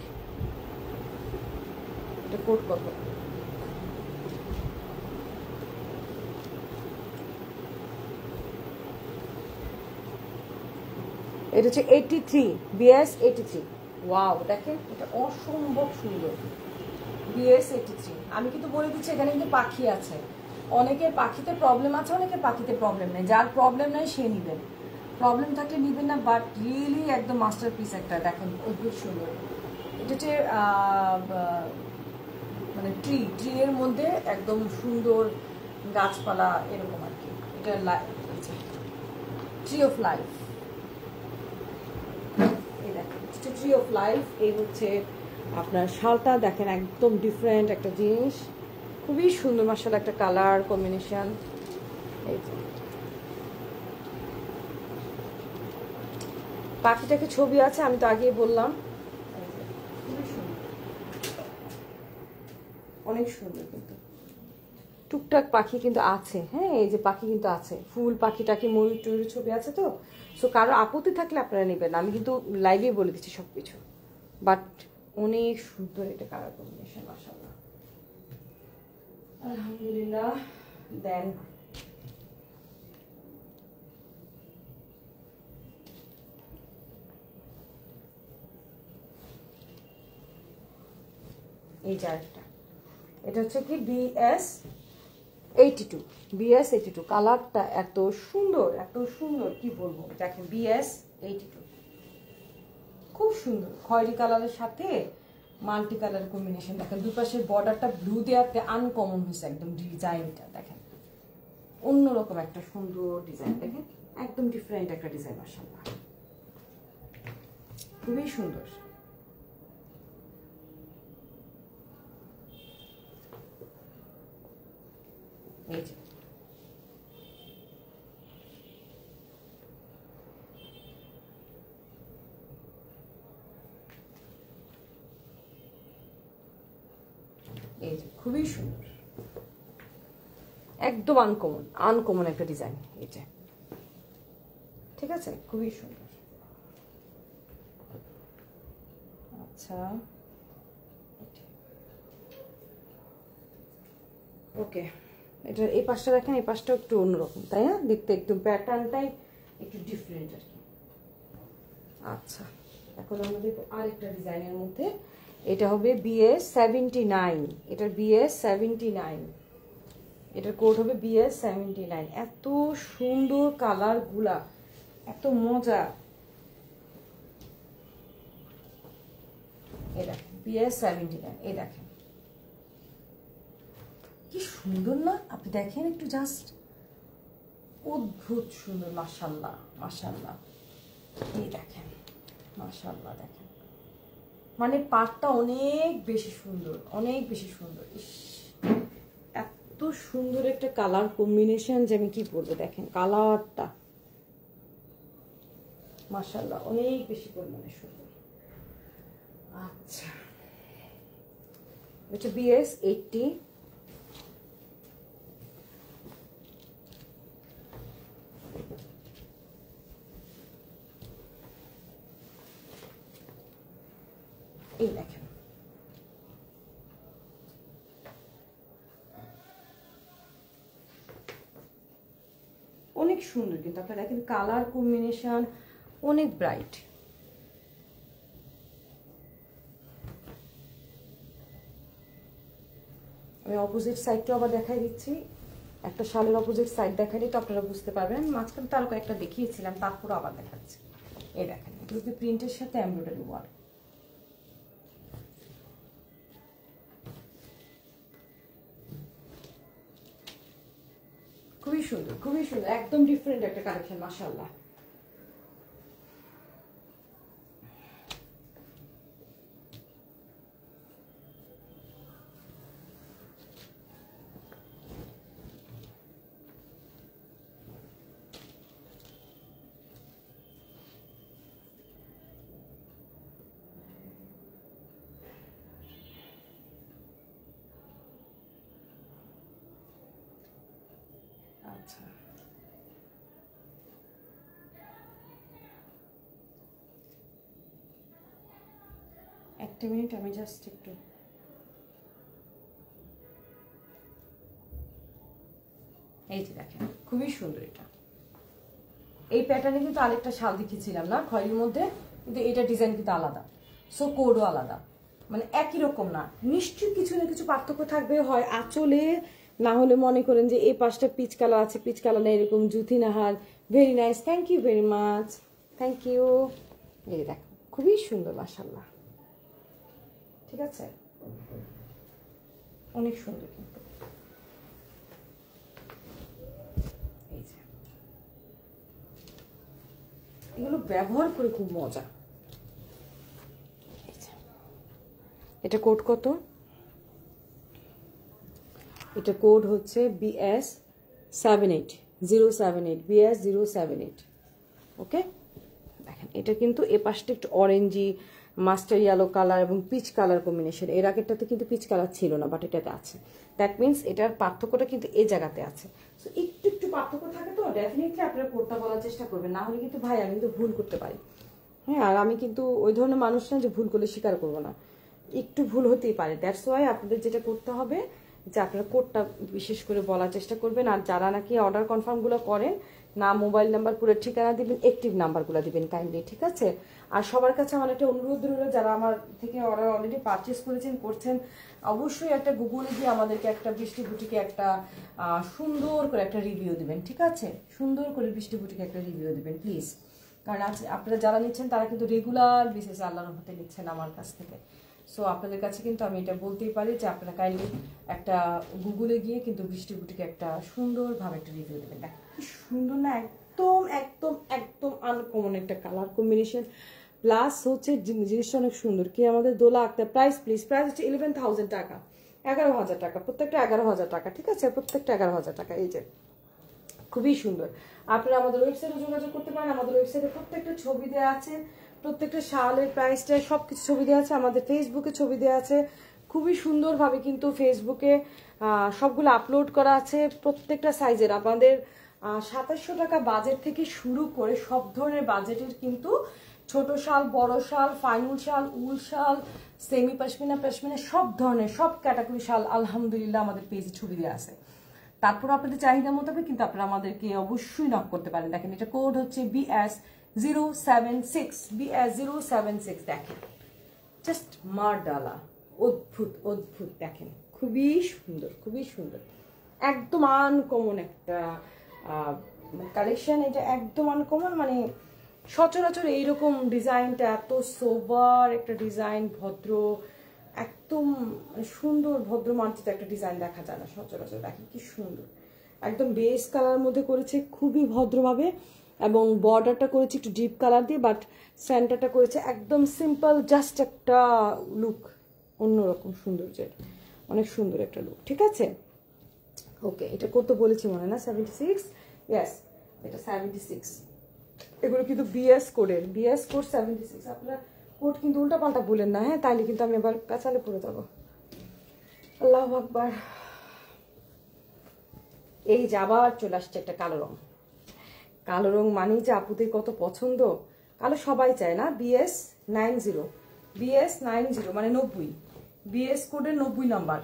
এটা কোড কত? এটা হচ্ছে 83, BS 83। ওয়াও, দেখেন এটা অসম্ভব সুন্দর, BS 83। আমি কিন্তু বলে দিচ্ছি এখানে কিন্তু পাখি আছে, অনেকের পাখিতে প্রবলেম আছে, অনেকের পাখিতে প্রবলেম নেই। যার প্রবলেম নেই সে নিবেন, প্রবলেম থাকলে নিবেন না, বাট রিয়েলি একদম মাস্টারপিস একটা, দেখেন অদ্ভুত সুন্দর। এটা হচ্ছে মানে ট্রি এর মধ্যে একদম সুন্দর গাছপালা এরকম আর কি। এটা ট্রি অফ লাইফ, এই দেখেন ট্রি অফ লাইফ। এই হচ্ছে আপনার শালটা, দেখেন একদম ডিফারেন্ট একটা জিনিস, খুবই সুন্দর মাশাআল্লাহ একটা কালার কম্বিনেশন। এই যে পাখিটাকে ছবি আছে, আমি তো আগেই বললাম, খুবই সুন্দর, অনেক সুন্দর। কিন্তু টুকটাক পাখি কিন্তু আছে, হ্যাঁ এই যে পাখি কিন্তু আছে, ফুল পাখিটাকে ময়ূর টয়ূর ছবি আছে তো। সো কারো আপত্তি থাকলে আপনারা নেবেন, আমি কিন্তু লাইভে বলে দিচ্ছি সবকিছু, বাট অনেক সুন্দর এটা কালার কম্বিনেশন মাশাআল্লাহ, আলহামদুলিল্লাহ। দেন এই যে আরেকটা, এটা হচ্ছে কি BS82, BS82 কালারটা এত সুন্দর কি বলবো। দেখেন BS82 খুব সুন্দর খয়েরি কালারের সাথে মাল্টি কালার কম্বিনেশন। দেখেন দুপাশের বর্ডারটা ব্লু দেওয়াতে আনকমন হয়েছে একদম ডিজাইনটা। দেখেন অন্যরকম একটা সুন্দর ডিজাইন, দেখেন একদম ডিফারেন্ট একটা ডিজাইন, মাশাআল্লাহ খুবই সুন্দর। এই যে খুবই সুন্দর, একদম আনকমন একটা ডিজাইন। এই যে ঠিক আছে, খুবই সুন্দর। আচ্ছা ওকে, এটা এই পাশটা দেখেন, এই পাশটা একটু অন্যরকম তাই না, দেখতে একদম প্যাটার্নটাই একটু ডিফারেন্ট আর কি। আচ্ছা এখন আমরা দেখব আরেকটা ডিজাইনের মধ্যে, এটা হবে BS79, এটার BS79, এটার কোড হবে BS79। এত সুন্দর কালারগুলা, এত মজা। এই দেখেন BS79, এই দেখেন কি সুন্দর না, আপনি দেখেন একটু জাস্ট অদ্ভুত সুন্দর, মাশাআল্লাহ মাশাআল্লাহ। এই দেখেন মাশাআল্লাহ, দেখেন মানে পাটটা অনেক বেশি সুন্দর, অনেক বেশি সুন্দর। এত সুন্দর একটা কালার কম্বিনেশন যে আমি কি বলবো, দেখেন কালারটা মাশাআল্লাহ অনেক বেশি পরিমাণে সুন্দর। আচ্ছা এটা BS80, এই দেখেন অনেক সুন্দর, কিন্তু আপনারা দেখেন কালার কম্বিনেশন অনেক ব্রাইট। আমি অপোজিট সাইডটা আবার দেখাই দিচ্ছি, একটা শালের অপোজিট সাইড দেখাই দিই তো আপনারা বুঝতে পারবেন। মাঝখানে তার কয়েকটা দেখিয়েছিলাম, তারপরে আবার দেখাচ্ছি। এই দেখেন এগুলো কি প্রিন্টের সাথে এমব্রয়ডারি ওয়ার্ক, খুবই সুন্দর খুবই সুন্দর, একদম ডিফারেন্ট একটা কালেকশন, মাশাআল্লাহ। আচ্ছা একটা মিনিট, আমি জাস্ট একটু এই যে দেখেন খুবই সুন্দর। এটা এই প্যাটার্নে কিন্তু আরেকটা শাল দেখিয়েছিলাম না খয়েরির মধ্যে, কিন্তু এটা ডিজাইন কিন্তু আলাদা, সো কোডও আলাদা, মানে একই রকম না। নিশ্চয়ই কিছু না কিছু পার্থক্য থাকবে, হয় আঁচলে, না হলে মনে করেন যে এই পাশটা পিচ কালার আছে, পিচ কালার না এরকম Juthi Nahar. Very nice, thank you very much, thank you. এই দেখো খুবই সুন্দর মাশাআল্লাহ, ঠিক আছে অনেক সুন্দর। কিন্তু এই যে এগুলো ব্যবহার করে খুব মজা। এটা কোড কত? এটা কোড হচ্ছে BS78, 078, BS078। ওকে দেখেন এটা কিন্তু এ পাশটা একটু অরেঞ্জি মাস্টার ইয়েলো কালার এবং পিচ কালার কম্বিনেশন। এর আগেরটাতে কিন্তু পিচ কালার ছিল না, বাট এটাতে আছে। দ্যাট মিনস এটার পার্থক্যটা কিন্তু এই জায়গাতে আছে। সো একটু একটু পার্থক্য থাকে, তো ডেফিনেটলি আপনারা কোডটা বলার চেষ্টা করবেন, না হলে কিন্তু ভাই আমি কিন্তু ভুল করতে পারি। হ্যাঁ, আর আমি কিন্তু ওই ধরনের মানুষ না যে ভুল করলে স্বীকার করবো না, একটু ভুল হতেই পারে। দ্যাটস ওয়াই আপনাদের যেটা করতে হবে যে আপনারা কোডটা বিশেষ করে বলার চেষ্টা করবেন। আর যারা নাকি অর্ডার কনফার্মগুলো করেন নাম, মোবাইল নাম্বার, পুরো ঠিকানা দিবেন, অ্যাক্টিভ নাম্বারগুলো দিবেন কাইন্ডলি, ঠিক আছে? আর সবার কাছে আমার একটা অনুরোধ রইল, যারা আমার থেকে অর্ডার অলরেডি পারচেস করছেন, অবশ্যই একটা গুগলে গিয়ে আমাদেরকে একটা বৃষ্টি বুটিকে একটা সুন্দর করে একটা রিভিউ দিবেন, ঠিক আছে? সুন্দর করে বৃষ্টি বুটিকে একটা রিভিউ দিবেন প্লিজ। কারণ আজ আপনারা যারা নিচ্ছেন তারা কিন্তু রেগুলার বেসিসে আল্লাহর রহমতে নিচ্ছেন আমার কাছ থেকে। সো আপনাদের কাছে কিন্তু আমি এটা বলতেই পারি যে আপনারা কাইন্ডলি একটা গুগলে গিয়ে কিন্তু বৃষ্টি বুটিকে একটা সুন্দরভাবে একটা রিভিউ দেবেন। দেখ কি সুন্দর না, একদম একদম একদম আনকমন একটা কালার কম্বিনেশন, প্লাস হচ্ছে জিনিসটা অনেক সুন্দর। কি আমাদের দোলা আক্তার, প্রাইস প্লিজ, প্রাইস হচ্ছে 11,000 টাকা, 11,000 টাকা, প্রত্যেকটা 11,000 টাকা, ঠিক আছে? প্রত্যেকটা 11,000 টাকা। এই যে খুবই সুন্দর। আপনারা আমাদের ওয়েবসাইটে যোগাযোগ করতে পারেন, আমাদের ওয়েবসাইটে প্রত্যেকটা ছবি দেওয়া আছে, প্রত্যেকটা শালের প্রাইসটা সবকিছু ছবি দেওয়া আছে, আমাদের ফেসবুকে ছবি দেওয়া আছে, খুবই সুন্দরভাবে কিন্তু ফেসবুকে সবগুলো আপলোড করা আছে প্রত্যেকটা সাইজের। আমাদের 2700 টাকা বাজেট থেকে শুরু করে সব ধরনের বাজেটের কিন্তু ছোট শাল, বড় শাল, ফাইনুল শাল, উল শাল, সেমি পশমিনা সব ধরনের সব ক্যাটাগরি শাল আলহামদুলিল্লাহ আমাদের পেজে ছবি দেওয়া আছে। তারপর আপনাদের চাহিদা মোতাবেক কিন্তু আপনারা আমাদেরকে অবশ্যই নক করতে পারেন। দেখেন এটা কোড হচ্ছে BS076, BS076। দেখেন জাস্ট মারডালা, অদ্ভুত অদ্ভুত, দেখেন খুবই সুন্দর, খুবই সুন্দর, একদম আনকমন একটা কালেকশন। এটা একদম আনকমন, মানে সচরাচর এইরকম ডিজাইনটা এত সোবার একটা ডিজাইন, ভদ্র একদম সুন্দর ভদ্র মার্জিত একটা ডিজাইন দেখা যায় না সচরাচর। দেখেন কি সুন্দর, একদম বেস কালার মধ্যে করেছে খুবই ভদ্রভাবে, এবং বর্ডারটা করেছে একটু ডিপ কালার দিয়ে, বাট সেন্টারটা করেছে একদম সিম্পল, জাস্ট একটা লুক অন্যরকম সৌন্দর্যের, অনেক সুন্দর একটা লুক, ঠিক আছে? ওকে, এটা করতে বলেছি মনে না 76, ইয়েস এটা 76। এগুলো কিন্তু বিএস কোডের, বিএস কোড 76। আপনারা কোড কিন্তু উল্টা পাল্টা বলেন না, হ্যাঁ? তাইলে কিন্তু আমি আবার কাঁচালে পড়ে যাবো। আল্লাহু আকবার। এই যে আবার চলে আসছে একটা কালো রং। কালো রং মানেই যে আপুদের কত পছন্দ, কালো সবাই চায় না? BS90, BS90 মানে 90, বিএস কোডের 90 নাম্বার।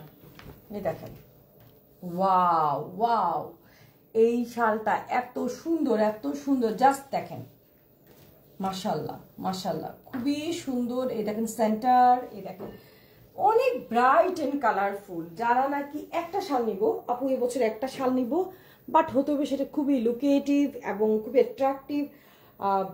এই দেখেন, ওয়াও ওয়াও, এই শালটা এত সুন্দর, এত সুন্দর, জাস্ট দেখেন, মাশাল্লাহ মাশাল্লাহ, খুবই সুন্দর। এই দেখেন সেন্টার, এই দেখেন অনেক ব্রাইট এন্ড কালারফুল। যারা নাকি একটা শাল নিব, আপু এই বছর একটা শাল নিব, বাট হতে হবে সেটা খুবই লুকেটিভ এবং খুবই অ্যাট্রাকটিভ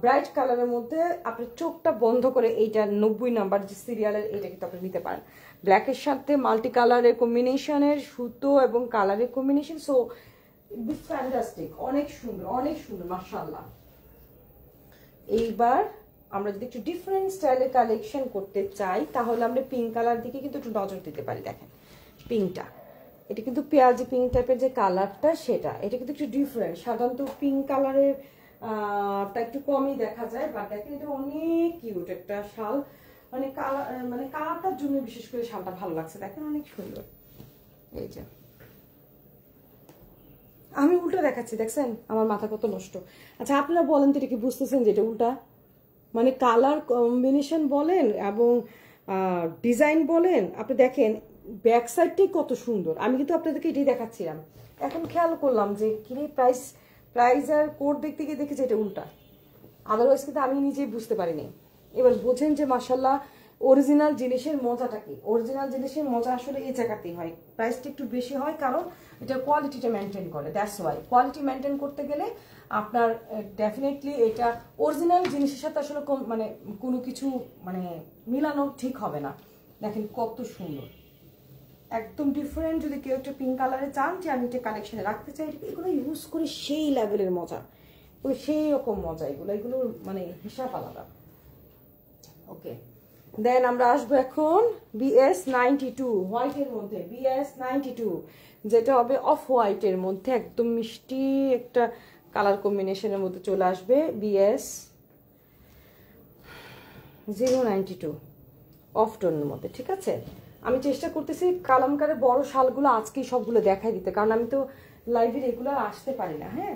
ব্রাইট কালারের মধ্যে, আপনার চোখটা বন্ধ করে এইটা 90 নাম্বার যে সিরিয়ালের, এটা কিন্তু আপনি নিতে পারেন। ব্ল্যাকের সাথে মাল্টি কালারের কম্বিনেশনের সুতো এবং কালারের কম্বিনেশন, সো ইটস ফ্যান্টাস্টিক, অনেক সুন্দর, অনেক সুন্দর, মাশাআল্লাহ। এইবার আমরা যদি একটু ডিফারেন্ট স্টাইলের কালেকশন করতে চাই, তাহলে আমরা পিঙ্ক কালার দিকে কিন্তু একটু নজর দিতে পারি। দেখেন পিঙ্কটা, এটা কিন্তু পেঁয়াজি পিঙ্ক টাইপের যে কালারটা, সেটা এটা কিন্তু একটু ডিফারেন্ট। সাধারণত পিঙ্ক কালারের তা একটু কমই দেখা যায়, বাট দেখেন এটা অনেক কিউট একটা শাল, মানে কালার, মানে কালারটার জন্য বিশেষ করে শালটা ভালো লাগছে। দেখেন অনেক সুন্দর। এই যে আমি উল্টা দেখাচ্ছি, দেখছেন আমার মাথা কত নষ্ট। আচ্ছা আপনারা বলেন তো, এটা কি বুঝতেছেন যে এটা উল্টা? মানে কালার কম্বিনেশন বলেন এবং ডিজাইন বলেন, আপনি দেখেন ব্যাক সাইডটাই কত সুন্দর। আমি কিন্তু আপনাদেরকে এটাই দেখাচ্ছিলাম, এখন খেয়াল করলাম যে কিনে প্রাইস আর কোড দেখতে গিয়ে দেখেছি এটা উল্টা, আদারওয়াইজ কিন্তু আমি নিজেই বুঝতে পারিনি। এবার বোঝেন যে মাশাল্লাহ অরিজিনাল জিনিসের মজাটা কি। অরিজিনাল জিনিসের মজা আসলে এই জায়গাতেই হয়, প্রাইসটা একটু বেশি হয় কারণ এটা কোয়ালিটিটা মেনটেন করে, দ্যাটস ওয়াই। কোয়ালিটি মেনটেন করতে গেলে আপনার ডেফিনেটলি এটা অরিজিনাল জিনিসের সাথে আসলে মানে কোনো কিছু মানে মিলানো ঠিক হবে না। দেখেন কত সুন্দর, একদম ডিফারেন্ট। যদি কেউ একটা পিঙ্ক কালারে চান যে আমি এটা কালেকশনে রাখতে চাই, এগুলো ইউজ করে সেই লেভেলের মজা, সেই রকম মজা, এগুলোর মানে হিসাব আলাদা। ওকে, দেন আমরা আসবো এখন BS92 হোয়াইটের মধ্যে, BS92 যেটা হবে অফ হোয়াইটের মধ্যে, একদম মিষ্টি একটা কালার কম্বিনেশনের মধ্যে চলে আসবে। BS092 অফ টোনের মধ্যে, ঠিক আছে? আমি চেষ্টা করতেছি কালামকারের বড় শালগুলো আজকেই সবগুলো দেখাই দিতে, কারণ আমি তো লাইভে রেগুলার আসতে পারি না, হ্যাঁ?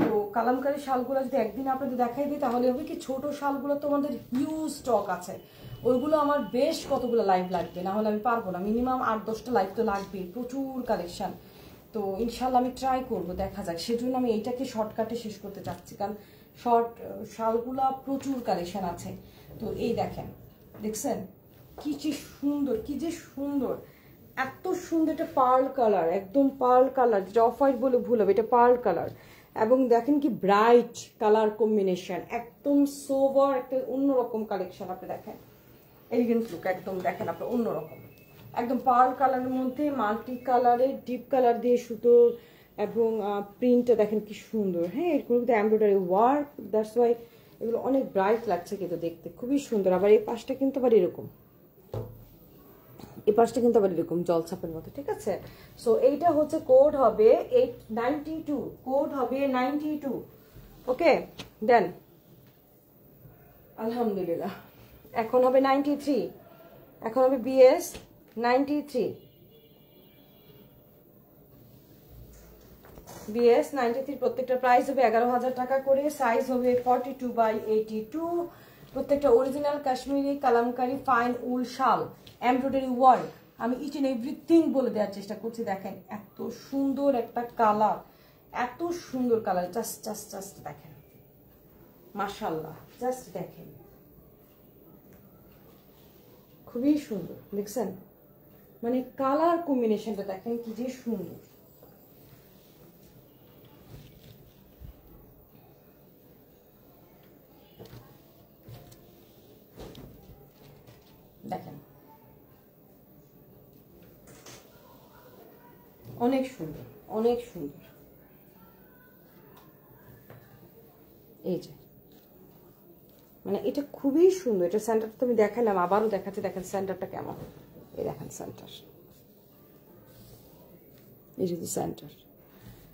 তো কালামকারের শালগুলো যদি একদিন আপনাদের দেখাই দিই, তাহলে হবে কি ছোট শালগুলো তো আমাদের হিউজ স্টক আছে, ওইগুলো আমার বেশ কতগুলো লাইভ লাগবে, না হলে আমি পারবো না। মিনিমাম 8-10টা লাইভ তো লাগবেই, প্রচুর কালেকশন। তো ইনশাল্লাহ আমি ট্রাই করব, দেখা যাক। সেজন্য আমি এইটাকে শর্টকাটে শেষ করতে চাচ্ছি, কারণ শালগুলা প্রচুর কালেকশন আছে। তো এই দেখেন, দেখছেন কি যে সুন্দর, কি যে সুন্দর, এত সুন্দর। এটা পার্ল কালার, একদম পার্ল কালার, যেটা অফ হোয়াইট বলে ভুল হবে, এটা পার্ল কালার। এবং দেখেন কি ব্রাইট কালার কম্বিনেশন, একদম সোভার একটা অন্যরকম কালেকশন। আপনি দেখেন এলিগেন্ট লুক, একদম দেখেন আপনার অন্যরকম, একদম পার্ল কালারের মধ্যে মাল্টি কালারের ডিপ কালার দিয়ে সুতো, এবং প্রিন্টটা দেখেন কি সুন্দর। হ্যাঁ, এরকম কিন্তু এমব্রয়ডারি ওয়ার্ক, দ্যাটস ওয়াই এগুলো অনেক ব্রাইট লাগছে কিন্তু দেখতে, খুবই সুন্দর। আবার এই পাশটা কিন্তু আবার এরকম, এই পাশটা কিন্তু আবার এরকম জলছাপের মতো, ঠিক আছে। সো এইটা হচ্ছে কোড হবে 892, কোড হবে 92। ওকে দেন, আলহামদুলিল্লাহ। এখন হবে 93, এখন হবে BS 93, BS 93। প্রত্যেকটা প্রাইস হবে 11,000 টাকা করে, সাইজ হবে 42/82। প্রত্যেকটা অরিজিনাল কাশ্মীরি কালামকারী ফাইন উল শাল, এমব্রয়ডারি ওয়ার্ক। আমি ইচ এন্ড এভরিথিং বলে দেওয়ার চেষ্টা করছি। দেখেন এত সুন্দর একটা কালার, এত সুন্দর কালার, জাস্ট জাস্ট জাস্ট দেখেন, মাশাআল্লাহ, জাস্ট দেখেন, খুবই সুন্দর। দেখছেন মানে কালার কম্বিনেশনটা দেখেন কি যে সুন্দর। দেখেন অনেক সুন্দর, অনেক সুন্দর। এই যে মানে এটা খুবই সুন্দর। এটা সেন্টারটা তো আমি দেখালাম, আবারও দেখাচ্ছি, দেখেন সেন্টারটা কেমন। এই দেখেন সেন্টার, এই যে সেন্টার,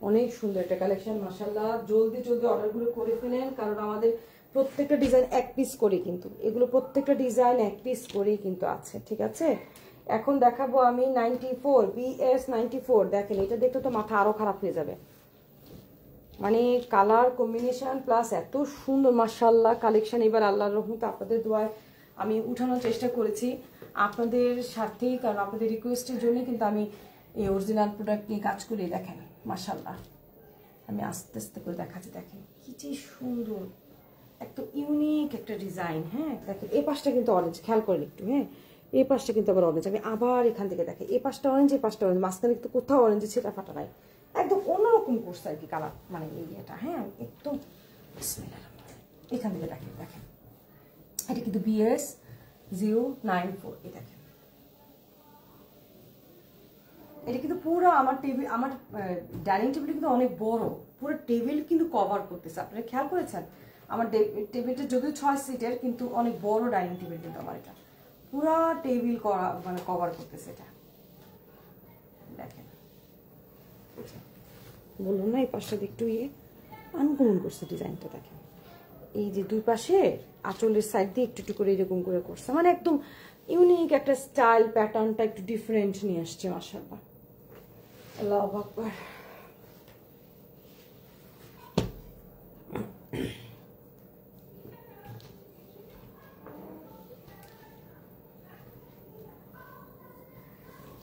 অনেক সুন্দর একটা কালেকশন। মাশাআল্লাহ, জলদি জলদি অর্ডারগুলো করে ফেলেন, কারণ আমাদের প্রত্যেকটা ডিজাইন এক পিস করে, কিন্তু এগুলো প্রত্যেকটা ডিজাইন এক পিস করেই কিন্তু আছে, ঠিক আছে। এখন দেখাবো আমি 94, BS 94। দেখেন এটা দেখতে তো মাথা আরো খারাপ হয়ে যাবে, মানে কালার কম্বিনেশন প্লাস এত সুন্দর। মাশাআল্লাহ কালেকশন এবার আল্লাহর রহমতে আপনাদের দোয়ায় আমি উঠানোর চেষ্টা করেছি আপনাদের সাথেই, কারণ আপনাদের রিকোয়েস্টের জন্যই কিন্তু আমি এই অরিজিনাল প্রোডাক্ট নিয়ে কাজ করি। দেখেন মাশাআল্লাহ, আমি আস্তে আস্তে করে দেখাচ্ছি। দেখেন কি যে সুন্দর, একদম ইউনিক একটা ডিজাইন। হ্যাঁ দেখেন এই পাশটা কিন্তু অরেঞ্জ, খেয়াল করেন একটু। হ্যাঁ এই পাশটা কিন্তু আবার অরেঞ্জ। আমি আবার এখান থেকে দেখেন, এই পাশটা অরেঞ্জ, এই পাশটা অরেঞ্জ, মাঝখানে কিন্তু কোথাও অরেঞ্জ ছেটা ফাটা নাই, একদম অন্যরকম করছে আর কি কালার, মানে এই এটা। হ্যাঁ একদম এখান থেকে দেখেন, দেখেন এটা কিন্তু BS 094। এই দেখেন এটা কিন্তু পুরো আমার টেবিল, আমার ডাইনিং টেবিল কিন্তু অনেক বড়, পুরো টেবিল কিন্তু কভার করতেছে। আপনারা খেয়াল করেছেন আমার টেবিলটা যদিও 6 সিটের, কিন্তু অনেক বড় ডাইনিং টেবিল কিন্তু আমার, এটা পুরো টেবিল করা মানে কভার করতেছে। এটা দেখেন, বললাম না এই পাশটা একটু আনকমন করছে ডিজাইনটা। দেখেন এই যে দুই পাশে আঁচলের সাইড দিয়ে একটু একটু করে এরকম করে করছে, মানে একদম ইউনিক একটা স্টাইল, প্যাটার্নটা একটু ডিফারেন্ট নিয়ে আসছে। মাশাআল্লাহ, আল্লাহু আকবার।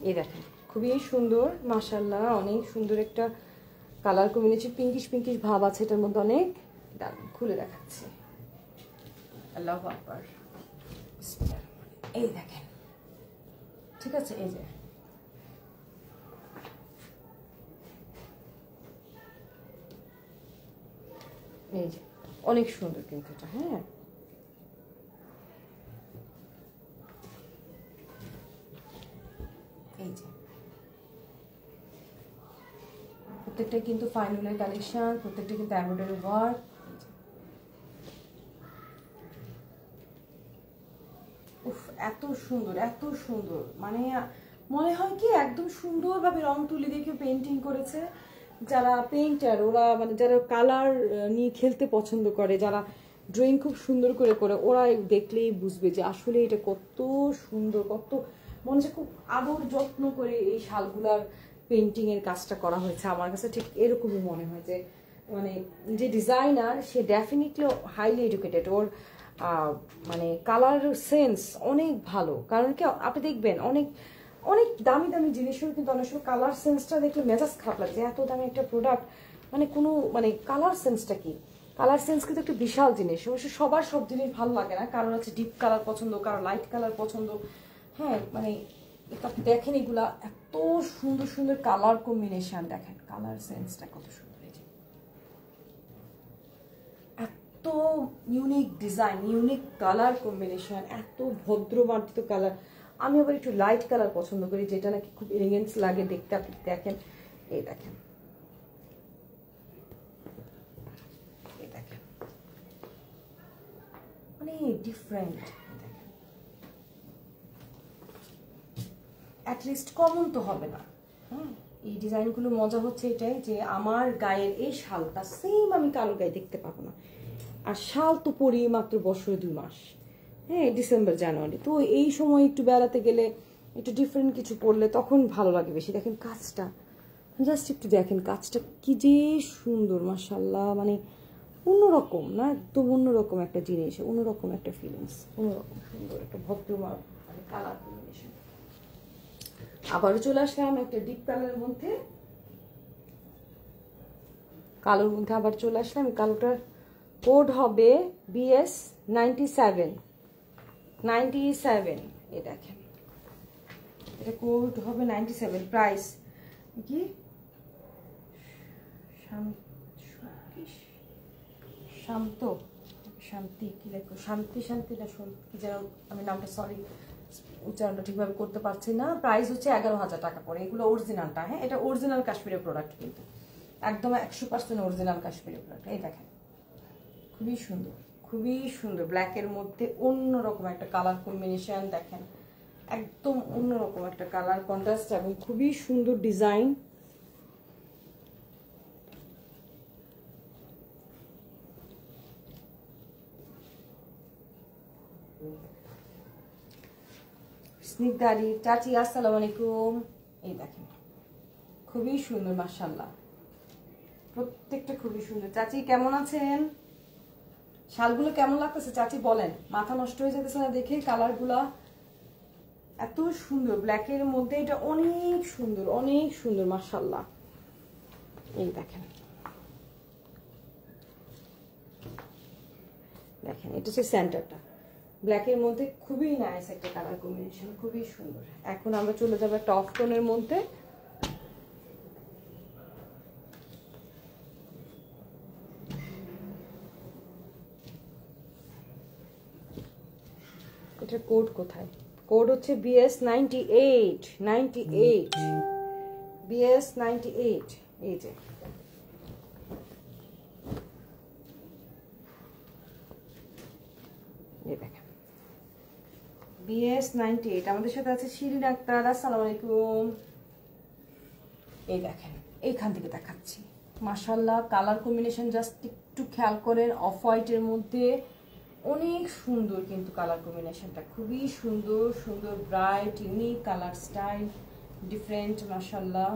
এই দেখেন খুবই সুন্দর, মাশাআল্লাহ, অনেক সুন্দর একটা কালার কম্বিনেশন, পিঙ্কিশ পিঙ্কিশ ভাব আছে এটার মধ্যে অনেক। দাঁড়ান খুলে দেখাচ্ছি। আল্লাহু আকবার, এই দেখেন, ঠিক আছে। এই যে এই যে অনেক সুন্দর কিন্তু এটা। হ্যাঁ এই যে প্রত্যেকটা কিন্তু ফাইনালের কালেকশন, প্রত্যেকটা কিন্তু এমব্রয়ডারি ওয়ার্ক। উফ এত সুন্দর, এত সুন্দর, মানে মনে হয় কি একদম সুন্দরভাবে রং তুলি দিয়ে কেউ পেন্টিং করেছে। যারা পেইন্টার ওরা, মানে যারা কালার নিয়ে খেলতে পছন্দ করে, যারা ড্রয়িং খুব সুন্দর করে করে, ওরা দেখলেই বুঝবে যে আসলে এটা কত সুন্দর, কত মনে হচ্ছে খুব আদর যত্ন করে এই শালগুলার পেন্টিং এর কাজটা করা হয়েছে। আমার কাছে ঠিক এরকমই মনে হয় যে মানে যে ডিজাইনার সে ডেফিনেটলি হাইলি এডুকেটেড, ওর মানে কালার সেন্স অনেক ভালো। কারণ কি আপনি দেখবেন অনেক অনেক দামি দামি জিনিসের কিন্তু অনেক সময় কালার সেন্সটা দেখলে মেজাজ খারাপ লাগে, এত দামি একটা প্রোডাক্ট মানে কোনো মানে কালার সেন্সটা কি, কালার সেন্স কিন্তু একটা বিশাল জিনিস। অবশ্য সবার সব জিনিস ভালো লাগে না, কারোর আছে ডিপ কালার পছন্দ, কারোর লাইট কালার পছন্দ। হ্যাঁ মানে আপনি দেখেন এগুলা এত সুন্দর সুন্দর কালার কম্বিনেশন, দেখেন কালার সেন্সটা কত সুন্দর, এত unique design, unique colour combination, এত ভদ্র মার্জিত কালার। আমি আবার একটু লাইট কালার পছন্দ করি, যেটা নাকি খুব এলিগেন্স লাগে দেখতে। আপনি দেখেন, এই দেখেন, এই দেখেন, মানে ডিফারেন্ট। অ্যাটলিস্ট কমন তো হবে না। হ্যাঁ, এই ডিজাইনগুলো মজা হচ্ছে এটাই যে আমার গায়ের এই শালটা সেম আমি কারো গায়ে দেখতে পাবো না। আর শাল তো পরি মাত্র বছরে 2 মাস, হ্যাঁ ডিসেম্বর জানুয়ারি, তো এই সময় একটু বেড়াতে গেলে একটু ডিফারেন্ট কিছু পরলে তখন ভালো লাগে বেশি। দেখেন কাজটা, জাস্ট একটু দেখেন কাজটা কি যে সুন্দর মাশাআল্লাহ, মানে অন্যরকম না, একদম অন্যরকম একটা জিনিস, অন্যরকম একটা ফিলিংস, অন্যরকম সুন্দর একটা ভদ্র মানে কালার কম্বিনেশন। আবারও চলে আসলাম একটা ডিপ কালারের মধ্যে, কালোর মধ্যে আবার চলে আসলাম। কালোটার কোড হবে BS 97। এই দেখেন, এটা কোড হবে 97। প্রাইস কি শান্ত শান্তি কি লেখো, শান্তি শান্তি না কি যেন, আমি নামটা সরি উচ্চারণটা ঠিকভাবে করতে পারছি না। প্রাইস হচ্ছে 11,000 টাকা পড়ে। এগুলো অরিজিনালটা, হ্যাঁ এটা অরিজিনাল কাশ্মীরের প্রোডাক্ট, কিন্তু একদম 100% অরিজিনাল কাশ্মীরের প্রোডাক্ট। এই দেখেন খুবই সুন্দর, খুবই সুন্দর, ব্ল্যাকের মধ্যে অন্যরকম একটা কালার কম্বিনেশন, দেখেন একদম অন্যরকম একটা কালার কন্ট্রাস্ট এবং খুবই সুন্দর ডিজাইন। স্নিগ্ধারি চাচি আসসালামু আলাইকুম। এই দেখেন খুবই সুন্দর মাশাআল্লাহ, প্রত্যেকটা খুবই সুন্দর। চাচি কেমন আছেন? শালগুলো কেমন লাগতেছে চাচি বলেন, মাথা নষ্ট হয়ে যেতেছে না দেখে? কালারগুলা এত সুন্দর, ব্ল্যাকের মধ্যে এটা অনেক সুন্দর, অনেক সুন্দর মাশাআল্লাহ। এই দেখেন, দেখেন এটা হচ্ছে সেন্টারটা, ব্ল্যাকের মধ্যে খুবই নাইস একটা কালার কম্বিনেশন, খুবই সুন্দর। এখন আমরা চলে যাবো একটা অফ টোনের মধ্যে। এটার কোড কোথায়? কোড হচ্ছে BS 98 BS 98। এই যে দেখেন BS 98। আমাদের সাথে আছে শিরিন আক্তার, আসসালামু আলাইকুম। এই দেখেন এইখান থেকে দেখাচ্ছি মাশাআল্লাহ, কালার কম্বিনেশন জাস্ট একটু খেয়াল করেন, অফ হোয়াইটের মধ্যে অনেক সুন্দর, কিন্তু কালার কম্বিনেশনটা খুবই সুন্দর সুন্দর, bright unique colour style, different মাশাআল্লাহ।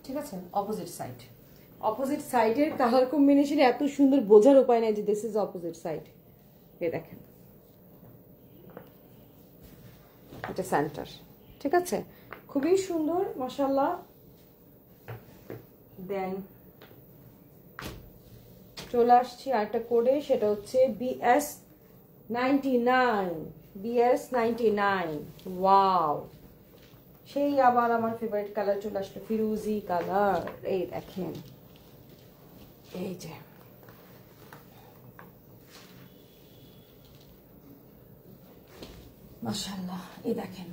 ঠিক আছে, অপোজিট সাইড, অপোজিট সাইডের কালার কম্বিনেশন এত সুন্দর, বোঝার উপায় নেই যে দিস ইজ অপোজিট সাইড। এই দেখেন এটা সেন্টার, ঠিক আছে, খুবই সুন্দর মাশাআল্লাহ। দেন চলে আসছি আরেকটা কোডে, সেটা হচ্ছে BS 99। ওয়াও, সেই আবার আমার ফেভারিট কালার চলে আসলো, ফিরোজি কালার। এই দেখেন, এই যে মাশাআল্লাহ, এই দেখেন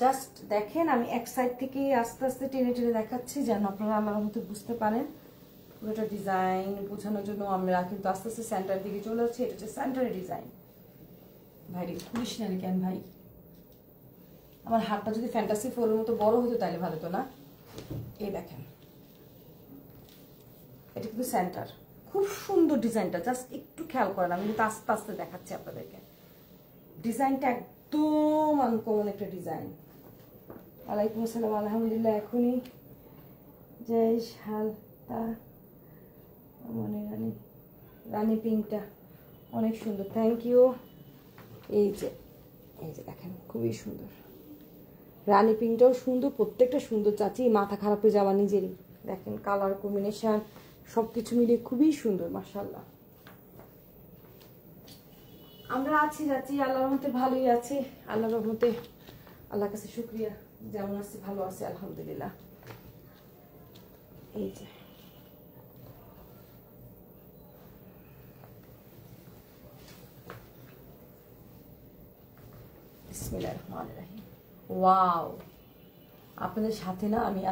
জাস্ট দেখেন, আমি এক সাইড থেকে আস্তে আস্তে টেনে টেনে দেখাচ্ছি যেন আপনারা আমার মতো বুঝতে পারেন। পুরোটা ডিজাইন বোঝানোর জন্য আমরা কিন্তু আস্তে আস্তে সেন্টার দিকে চলে যাচ্ছি। এটা হচ্ছে সেন্টারের ডিজাইন। ভাই খুলিস না কেন ভাই, আমার হাতটা যদি ফ্যান্টাসি ফোরের মতো বড় হতো তাহলে ভালো হতো না। এই দেখেন এটা কিন্তু সেন্টার, খুব সুন্দর ডিজাইনটা, জাস্ট একটু খেয়াল করেন, আমি কিন্তু আস্তে আস্তে দেখাচ্ছি আপনাদেরকে। ডিজাইনটা একদম আনকমন একটা ডিজাইন। ওয়ালাইকুম আসসালাম, আলহামদুলিল্লাহ। এখনই যে শালটা মনে রানী পিঙ্কটা অনেক সুন্দর, থ্যাংক ইউ। এই যে দেখেন খুবই সুন্দর, রানী পিঙ্কটাও সুন্দর, প্রত্যেকটা সুন্দর চাচি, মাথা খারাপ হয়ে যাওয়া নিজেরই। দেখেন কালার কম্বিনেশন সব কিছু মিলিয়ে খুবই সুন্দর মাশাআল্লাহ। আমরা আছি যাচ্ছি, আল্লাহর রহমতে ভালোই আছি, আল্লাহর রহমতে, আল্লাহর কাছে শুকরিয়া, যেমন আছি ভালো আছি আলহামদুলিল্লাহ। এই যে বিসমিল্লাহির রহমানির রহিম। ওয়াও, আপনাদের সাথে না আমি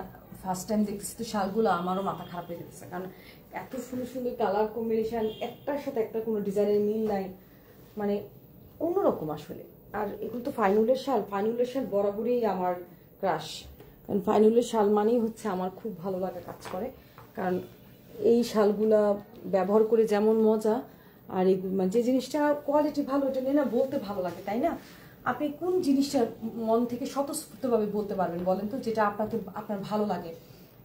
ফার্স্ট টাইম দেখতেছি তো শালগুলো, আমারও মাথা খারাপ হয়ে যেতেছে, কারণ এত সুন্দর সুন্দর কালার কম্বিনেশন, একটার সাথে একটা কোনো ডিজাইনের মিল নাই, মানে অন্যরকম আসলে। আর এগুলো তো ফাইনুলের শাল, ফাইনুলের শাল বরাবরই আমার ক্রাশ, কারণ ফাইনুলের শাল মানেই হচ্ছে আমার খুব ভালো লাগা কাজ করে, কারণ এই শালগুলা ব্যবহার করে যেমন মজা, আর এগুলো মানে যে জিনিসটা কোয়ালিটি ভালো এটা নিয়ে না বলতে ভালো লাগে, তাই না? আপনি কোন জিনিসটা মন থেকে স্বতঃস্ফূর্তভাবে বলতে পারবেন বলেন তো, যেটা আপনার ভালো লাগে,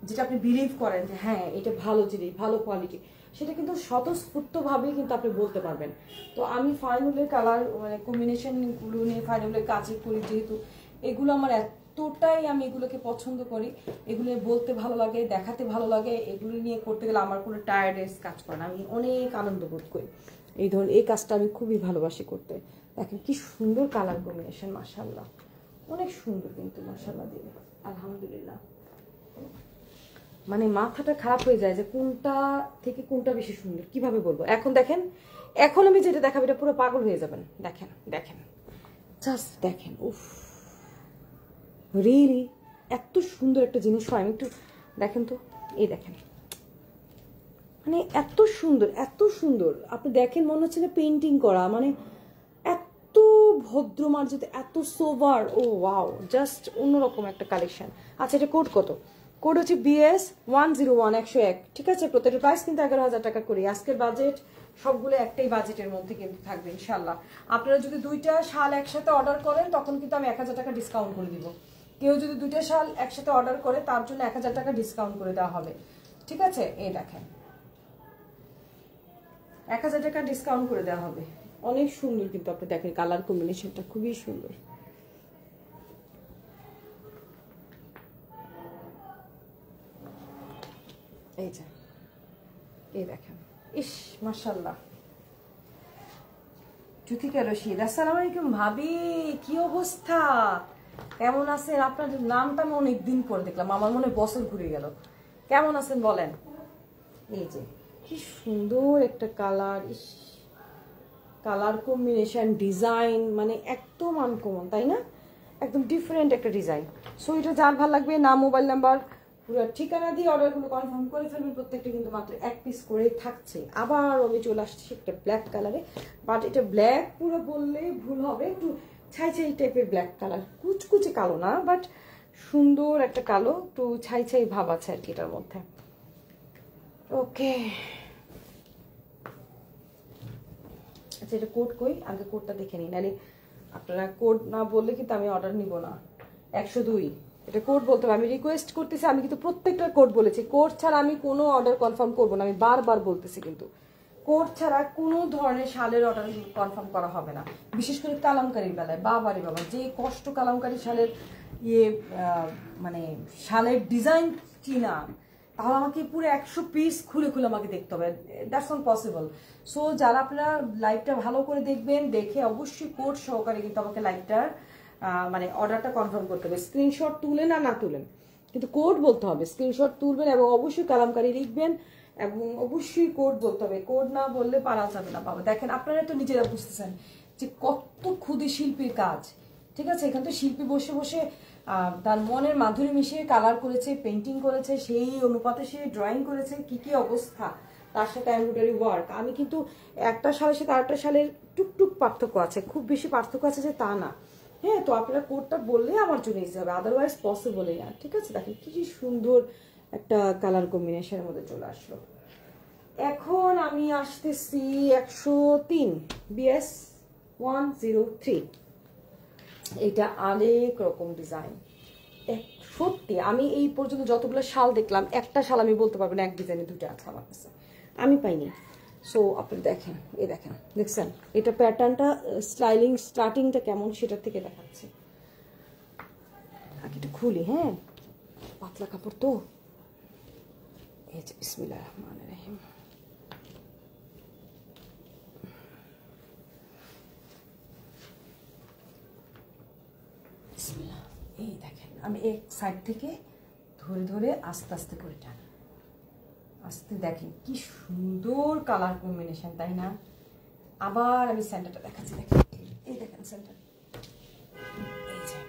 যেটা আপনি বিলিভ করেন যে হ্যাঁ এটা ভালো জিনিস, ভালো কোয়ালিটি, সেটা কিন্তু স্বতঃস্ফূর্তভাবেই কিন্তু আপনি বলতে পারবেন। তো আমি ফাইনুলের কালার মানে কম্বিনেশনগুলো নিয়ে ফাইনুলের কাজে করি যেহেতু, এগুলো আমার এতটাই, আমি এগুলোকে পছন্দ করি, এগুলো বলতে ভালো লাগে, দেখাতে ভালো লাগে, এগুলো নিয়ে করতে গেলে আমার কোনো টায়ার্ডনেস কাজ করে না, আমি অনেক আনন্দ বোধ করি। এই ধরনের এই কাজটা আমি খুবই ভালোবাসি করতে। দেখেন কি সুন্দর কালার কম্বিনেশন মাশাআল্লাহ, অনেক সুন্দর কিন্তু মাশাআল্লাহ দিলে আলহামদুলিল্লাহ। মানে মাথাটা খারাপ হয়ে যায় যে কোনটা থেকে কোনটা বেশি সুন্দর, কিভাবে বলবো। এখন দেখেন, এখন আমি যেটা দেখাবো এটা পুরো পাগল হয়ে যাবেন। দেখেন দেখেন জাস্ট দেখেন, উফ রিয়েলি এত সুন্দর একটা জিনিস হয়। আমি একটু দেখেন তো, এই দেখেন মানে এত সুন্দর, এত সুন্দর, আপনি দেখেন মনে হচ্ছে না পেন্টিং করা, মানে এত ভদ্র মার্জিত, এত সোভার, ও ওয়াও, জাস্ট অন্যরকম একটা কালেকশন। আচ্ছা এটা কোড কত? কোড হচ্ছে BS 101 101, ঠিক আছে? প্রত্যেকটা প্রাইস কিন্তু 11,000 টাকা করে। আজকের বাজেট সবগুলো একটাই বাজেটের মধ্যে কিন্তু থাকবে ইনশাল্লাহ। আপনারা যদি দুইটা শাল একসাথে অর্ডার করেন তখন কিন্তু আমি 1,000 টাকা ডিসকাউন্ট করে দিব। কেউ যদি দুইটা শাল একসাথে অর্ডার করে তার জন্য 1,000 টাকা ডিসকাউন্ট করে দেওয়া হবে, ঠিক আছে? এই দেখেন 1,000 টাকা ডিসকাউন্ট করে দেওয়া হবে। অনেক সুন্দর কিন্তু আপনি দেখেন কালার কম্বিনেশনটা খুবই সুন্দর। এই যে এই দেখেন, ইস মাশাআল্লাহ। জুথিকা রশিদ, আসসালামু আলাইকুম ভাবি, কি অবস্থা, কেমন আছেন? আপনার নামটা আমি অনেকদিন পরে দেখলাম, আমার মনে বছর ঘুরে গেল। কেমন আছেন বলেন? এই যে কি সুন্দর একটা কালার, ইস কালার কম্বিনেশন, ডিজাইন মানে একদম আনকমন, তাই না? একদম ডিফারেন্ট একটা ডিজাইন। সো এটা যার ভালো লাগবে, নাম মোবাইল নাম্বার পুরো ঠিকানা দিয়ে অর্ডারগুলো কনফার্ম করে ফেলবেন। প্রত্যেকটা কিন্তু মাত্র 1 পিস করে থাকছে। আবার আমি চলে আসছি একটা ব্ল্যাক কালারে, বাট এটা ব্ল্যাক পুরো বললে ভুল হবে, একটু ছাই ছাই টাইপের ব্ল্যাক কালার, কুচকুচে কালো না, বাট সুন্দর একটা কালো, একটু ছাই ছাই ভাব আছে আর কি এটার মধ্যে। ওকে, আচ্ছা এটা কোড কই, আগে কোডটা দেখে নিই, নাহলে আপনারা কোড না বললে কিন্তু আমি অর্ডার নিব না। 102 এটা কোড বলতে হবে, আমি রিকোয়েস্ট করতেছি, আমি কিন্তু প্রত্যেকটা কোড বলেছি, কোড ছাড়া আমি কোনো অর্ডার কনফার্ম করবো না, আমি বারবার বলতেছি, কিন্তু কোড ছাড়া কোনো ধরনের শালের অর্ডার কনফার্ম করা হবে না, বিশেষ করে কালামকারীর বেলায়। বাবারে বাবা, যে কষ্ট কালামকারী শালের ইয়ে মানে শালের ডিজাইন চিনা, তাহলে আমাকে পুরো 100 পিস খুলে খুলে আমাকে দেখতে হবে, দ্যাটস নট পসিবল। সো যারা আপনারা লাইভটা ভালো করে দেখবেন, দেখে অবশ্যই কোড সহকারে কিন্তু আমাকে লাইভটার মানে অর্ডারটা কনফার্ম করতে হবে। স্ক্রিনশট তুলেন আর না তুলেন, কিন্তু কোড বলতে হবে। স্ক্রিনশট তুলবেন এবং অবশ্যই কালামকারী লিখবেন এবং অবশ্যই কোড বলতে হবে, কোড না বললে পারা যাবে না বাবা। দেখেন আপনারা তো নিজেরা বুঝতেছেন যে কত ক্ষুদে শিল্পীর কাজ, ঠিক আছে? এখানে তো শিল্পী বসে বসে তার মনের মাধুরী মিশিয়ে কালার করেছে, পেন্টিং করেছে, সেই অনুপাতে সে ড্রয়িং করেছে, কি কি অবস্থা, তার সাথে এমব্রয়ডারি ওয়ার্ক। আমি কিন্তু একটা শালের সাথে আরেকটা শালের টুকটুক পার্থক্য আছে, খুব বেশি পার্থক্য আছে যে তা না। হ্যাঁ, তো আপনারা কোডটা বললে আমার জন্য ইজি হবে, আদারওয়াইজ পসিবলই না, ঠিক আছে? দেখেন কি সুন্দর একটা কালার কম্বিনেশনের মধ্যে চলে আসলো। এখন আমি আসতেছি 103 BS 103। এটা আরেক রকম ডিজাইন। সত্যি আমি এই পর্যন্ত যতগুলো শাল দেখলাম, একটা শাল আমি বলতে পারবো না এক ডিজাইনে দুটো আছে আমার কাছে, আমি পাইনি। সো আপনি দেখেন, এই দেখেন, দেখছেন এটা প্যাটার্নটা স্টার্টিংটা কেমন সেটার থেকে দেখাচ্ছে। আগে একটু খুলি, হ্যাঁ, পাতলা কাপড় তো। এই যে বিসমিল্লাহির রহমানির রহিম। এই দেখেন, আমি এক সাইড থেকে ধরে ধরে আস্তে আস্তে করে টানি, আস্তে। দেখেন কি সুন্দর কালার কম্বিনেশন, তাই না? আবার আমি সেন্টারটা দেখাচ্ছি, দেখেন, এই দেখেন সেন্টার, এই যে,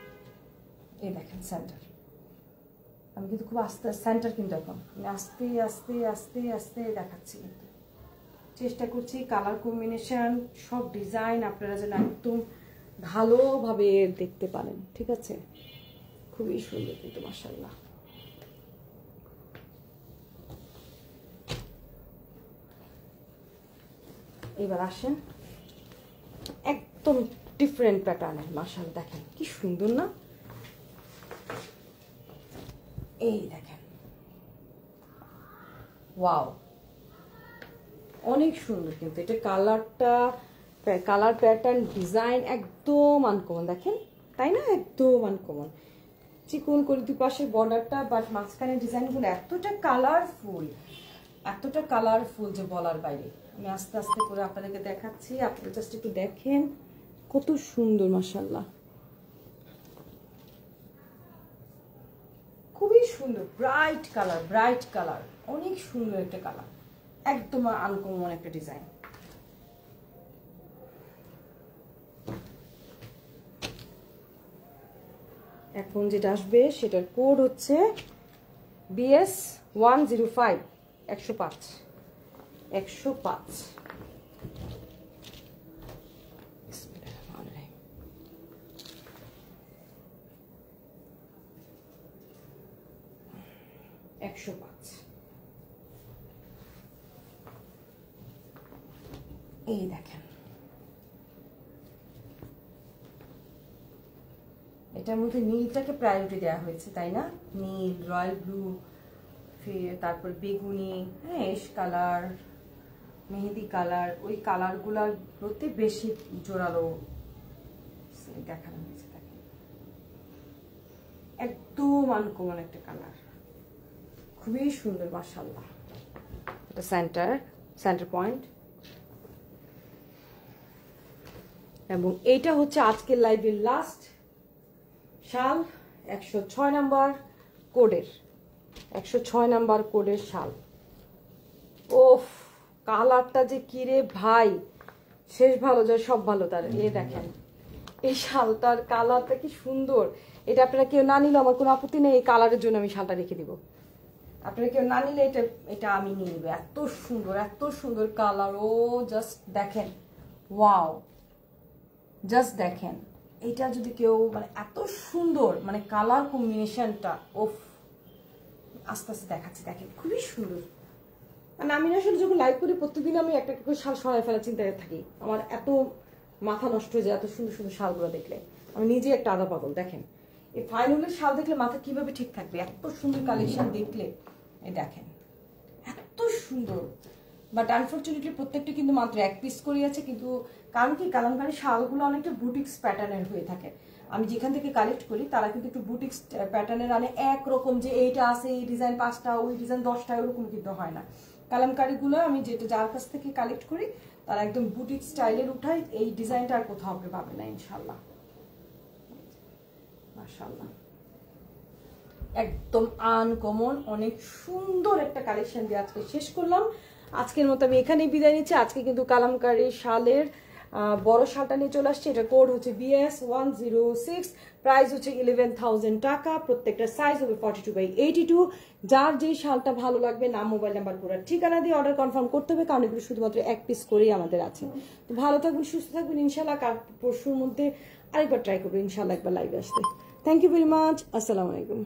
এই দেখেন সেন্টার। আমি কিন্তু খুব আস্তে সেন্টার, কিন্তু এখন আমি আস্তে আস্তে আস্তে আস্তে দেখাচ্ছি, কিন্তু চেষ্টা করছি কালার কম্বিনেশন সব ডিজাইন আপনারা যেন একদম ভালোভাবে দেখতে পারেন, ঠিক আছে? খুবই সুন্দর কিন্তু মাশাআল্লাহ। এবার আসেন একদম ডিফারেন্ট প্যাটার্নের, মাশাআল্লাহ দেখেন কি সুন্দর না? এই দেখেন, ওয়াও, অনেক সুন্দর কিন্তু এটা কালারটা, কালার প্যাটার্ন ডিজাইন একদম আনকমন, দেখেন, তাই না? একদম আনকমন। চিকন করে দুই পাশের বর্ডারটা, বাট মাঝখানে ডিজাইনগুলো এতটা কালারফুল, এতটা কালারফুল যে বলার বাইরে। আমি আস্তে আস্তে করে আপনাদেরকে দেখাচ্ছি, আপনারা জাস্ট একটু দেখেন কত সুন্দর মাশাআল্লাহ, খুবই সুন্দর, ব্রাইট কালার, ব্রাইট কালার, অনেক সুন্দর একটা কালার, একদম আনকমন একটা ডিজাইন। এখন যেটা আসবে সেটার কোড হচ্ছে BS 105, 105, 105। এই দেখেন, এটার মধ্যে নীলটাকে প্রায়োরিটি দেওয়া হয়েছে, তাই না? নীল, রয়্যাল ব্লু, তারপর বেগুনি, হ্যাঁ, এশ কালার, মেহেদি কালার, ওই কালারগুলোর প্রতি বেশি জোরালো দেখানো হয়েছে। দেখেন একদম আনকমন একটা কালার, খুবই সুন্দর মাশাআল্লাহ। এটা সেন্টার পয়েন্ট, এবং এইটা হচ্ছে আজকের লাইভের লাস্ট শাল, 106 নাম্বার কোডের, 106 নাম্বার কোডের শাল। ওফ, কালারটা যে কিরে ভাই, শেষ ভালো যায় সব ভালো তার। এই দেখেন এই শালটার কালারটা কি সুন্দর। এটা আপনারা কেউ না নিলে আমার কোনো আপত্তি নেই, এই কালারের জন্য আমি শালটা রেখে দিব। আপনারা কেউ না নিলে এটা আমি নিয়ে নিব। এত সুন্দর, এত সুন্দর কালার। ও জাস্ট দেখেন, ওয়াও, জাস্ট দেখেন এটা যদি কেউ, মানে এত সুন্দর, মানে কালার কম্বিনেশনটা, ওফ, আস্তে আস্তে দেখাচ্ছি, দেখেন খুবই সুন্দর। মানে আমি আসলে যখন লাইভ করি প্রত্যেকদিন আমি একটা করে শাল সরাই ফেলার চিন্তায় থাকি, আমার এত মাথা নষ্ট হয়ে যায় এত সুন্দর সুন্দর শালগুলো দেখলে। আমি নিজে একটা আধা পাগল। দেখেন এই ফাইনালের শাল দেখলে মাথা কিভাবে ঠিক থাকবে, এত সুন্দর কালেকশন দেখলে। এই দেখেন এত সুন্দর, বাট আনফর্চুনেটলি প্রত্যেকটা কিন্তু মাত্র এক পিস করে আছে। কিন্তু কারণ কি, কালামকারী শালগুলো অনেকটা বুটিক্স প্যাটার্নের হয়ে থাকে। আমি যেখান থেকে কালেক্ট করি তারা কিন্তু একটু বুটিক্স প্যাটার্নের আনে, একরকম যে এইটা আছে এই ডিজাইন 5টা, ওই ডিজাইন 10টা, ওরকম কিন্তু হয় না। কালামকারীগুলো আমি যার কাছ থেকে কালেক্ট করি তারা একদম বুটিক স্টাইলের উঠায়, এই ডিজাইনটা আর কোথাও আপনি পাবেন না ইনশাল্লাহ। মাশাআল্লাহ, একদম আনকমন, অনেক সুন্দর একটা কালেকশন দিয়ে আজকে শেষ করলাম। আজকের মতো আমি এখানেই বিদায় নিচ্ছি। আজকে কিন্তু কালামকারী শালের বড় শালটা নিয়ে চলে আসছে। এটা কোড হচ্ছে BS 106, প্রাইস হচ্ছে 11,000 টাকা। প্রত্যেকটা সাইজ হবে 42/82। যার যেই শালটা ভালো লাগবে নাম, মোবাইল নাম্বার, পুরো ঠিকানা দিয়ে অর্ডার কনফার্ম করতে হবে, কারণ এগুলো শুধুমাত্র এক পিস করেই আমাদের আছে। তো ভালো থাকবেন, সুস্থ থাকবেন ইনশাল্লাহ। কাল পরশুর মধ্যে আরেকবার ট্রাই করবো ইনশাল্লাহ একবার লাইভে আসতে। Thank you very much. আসসালামু আলাইকুম।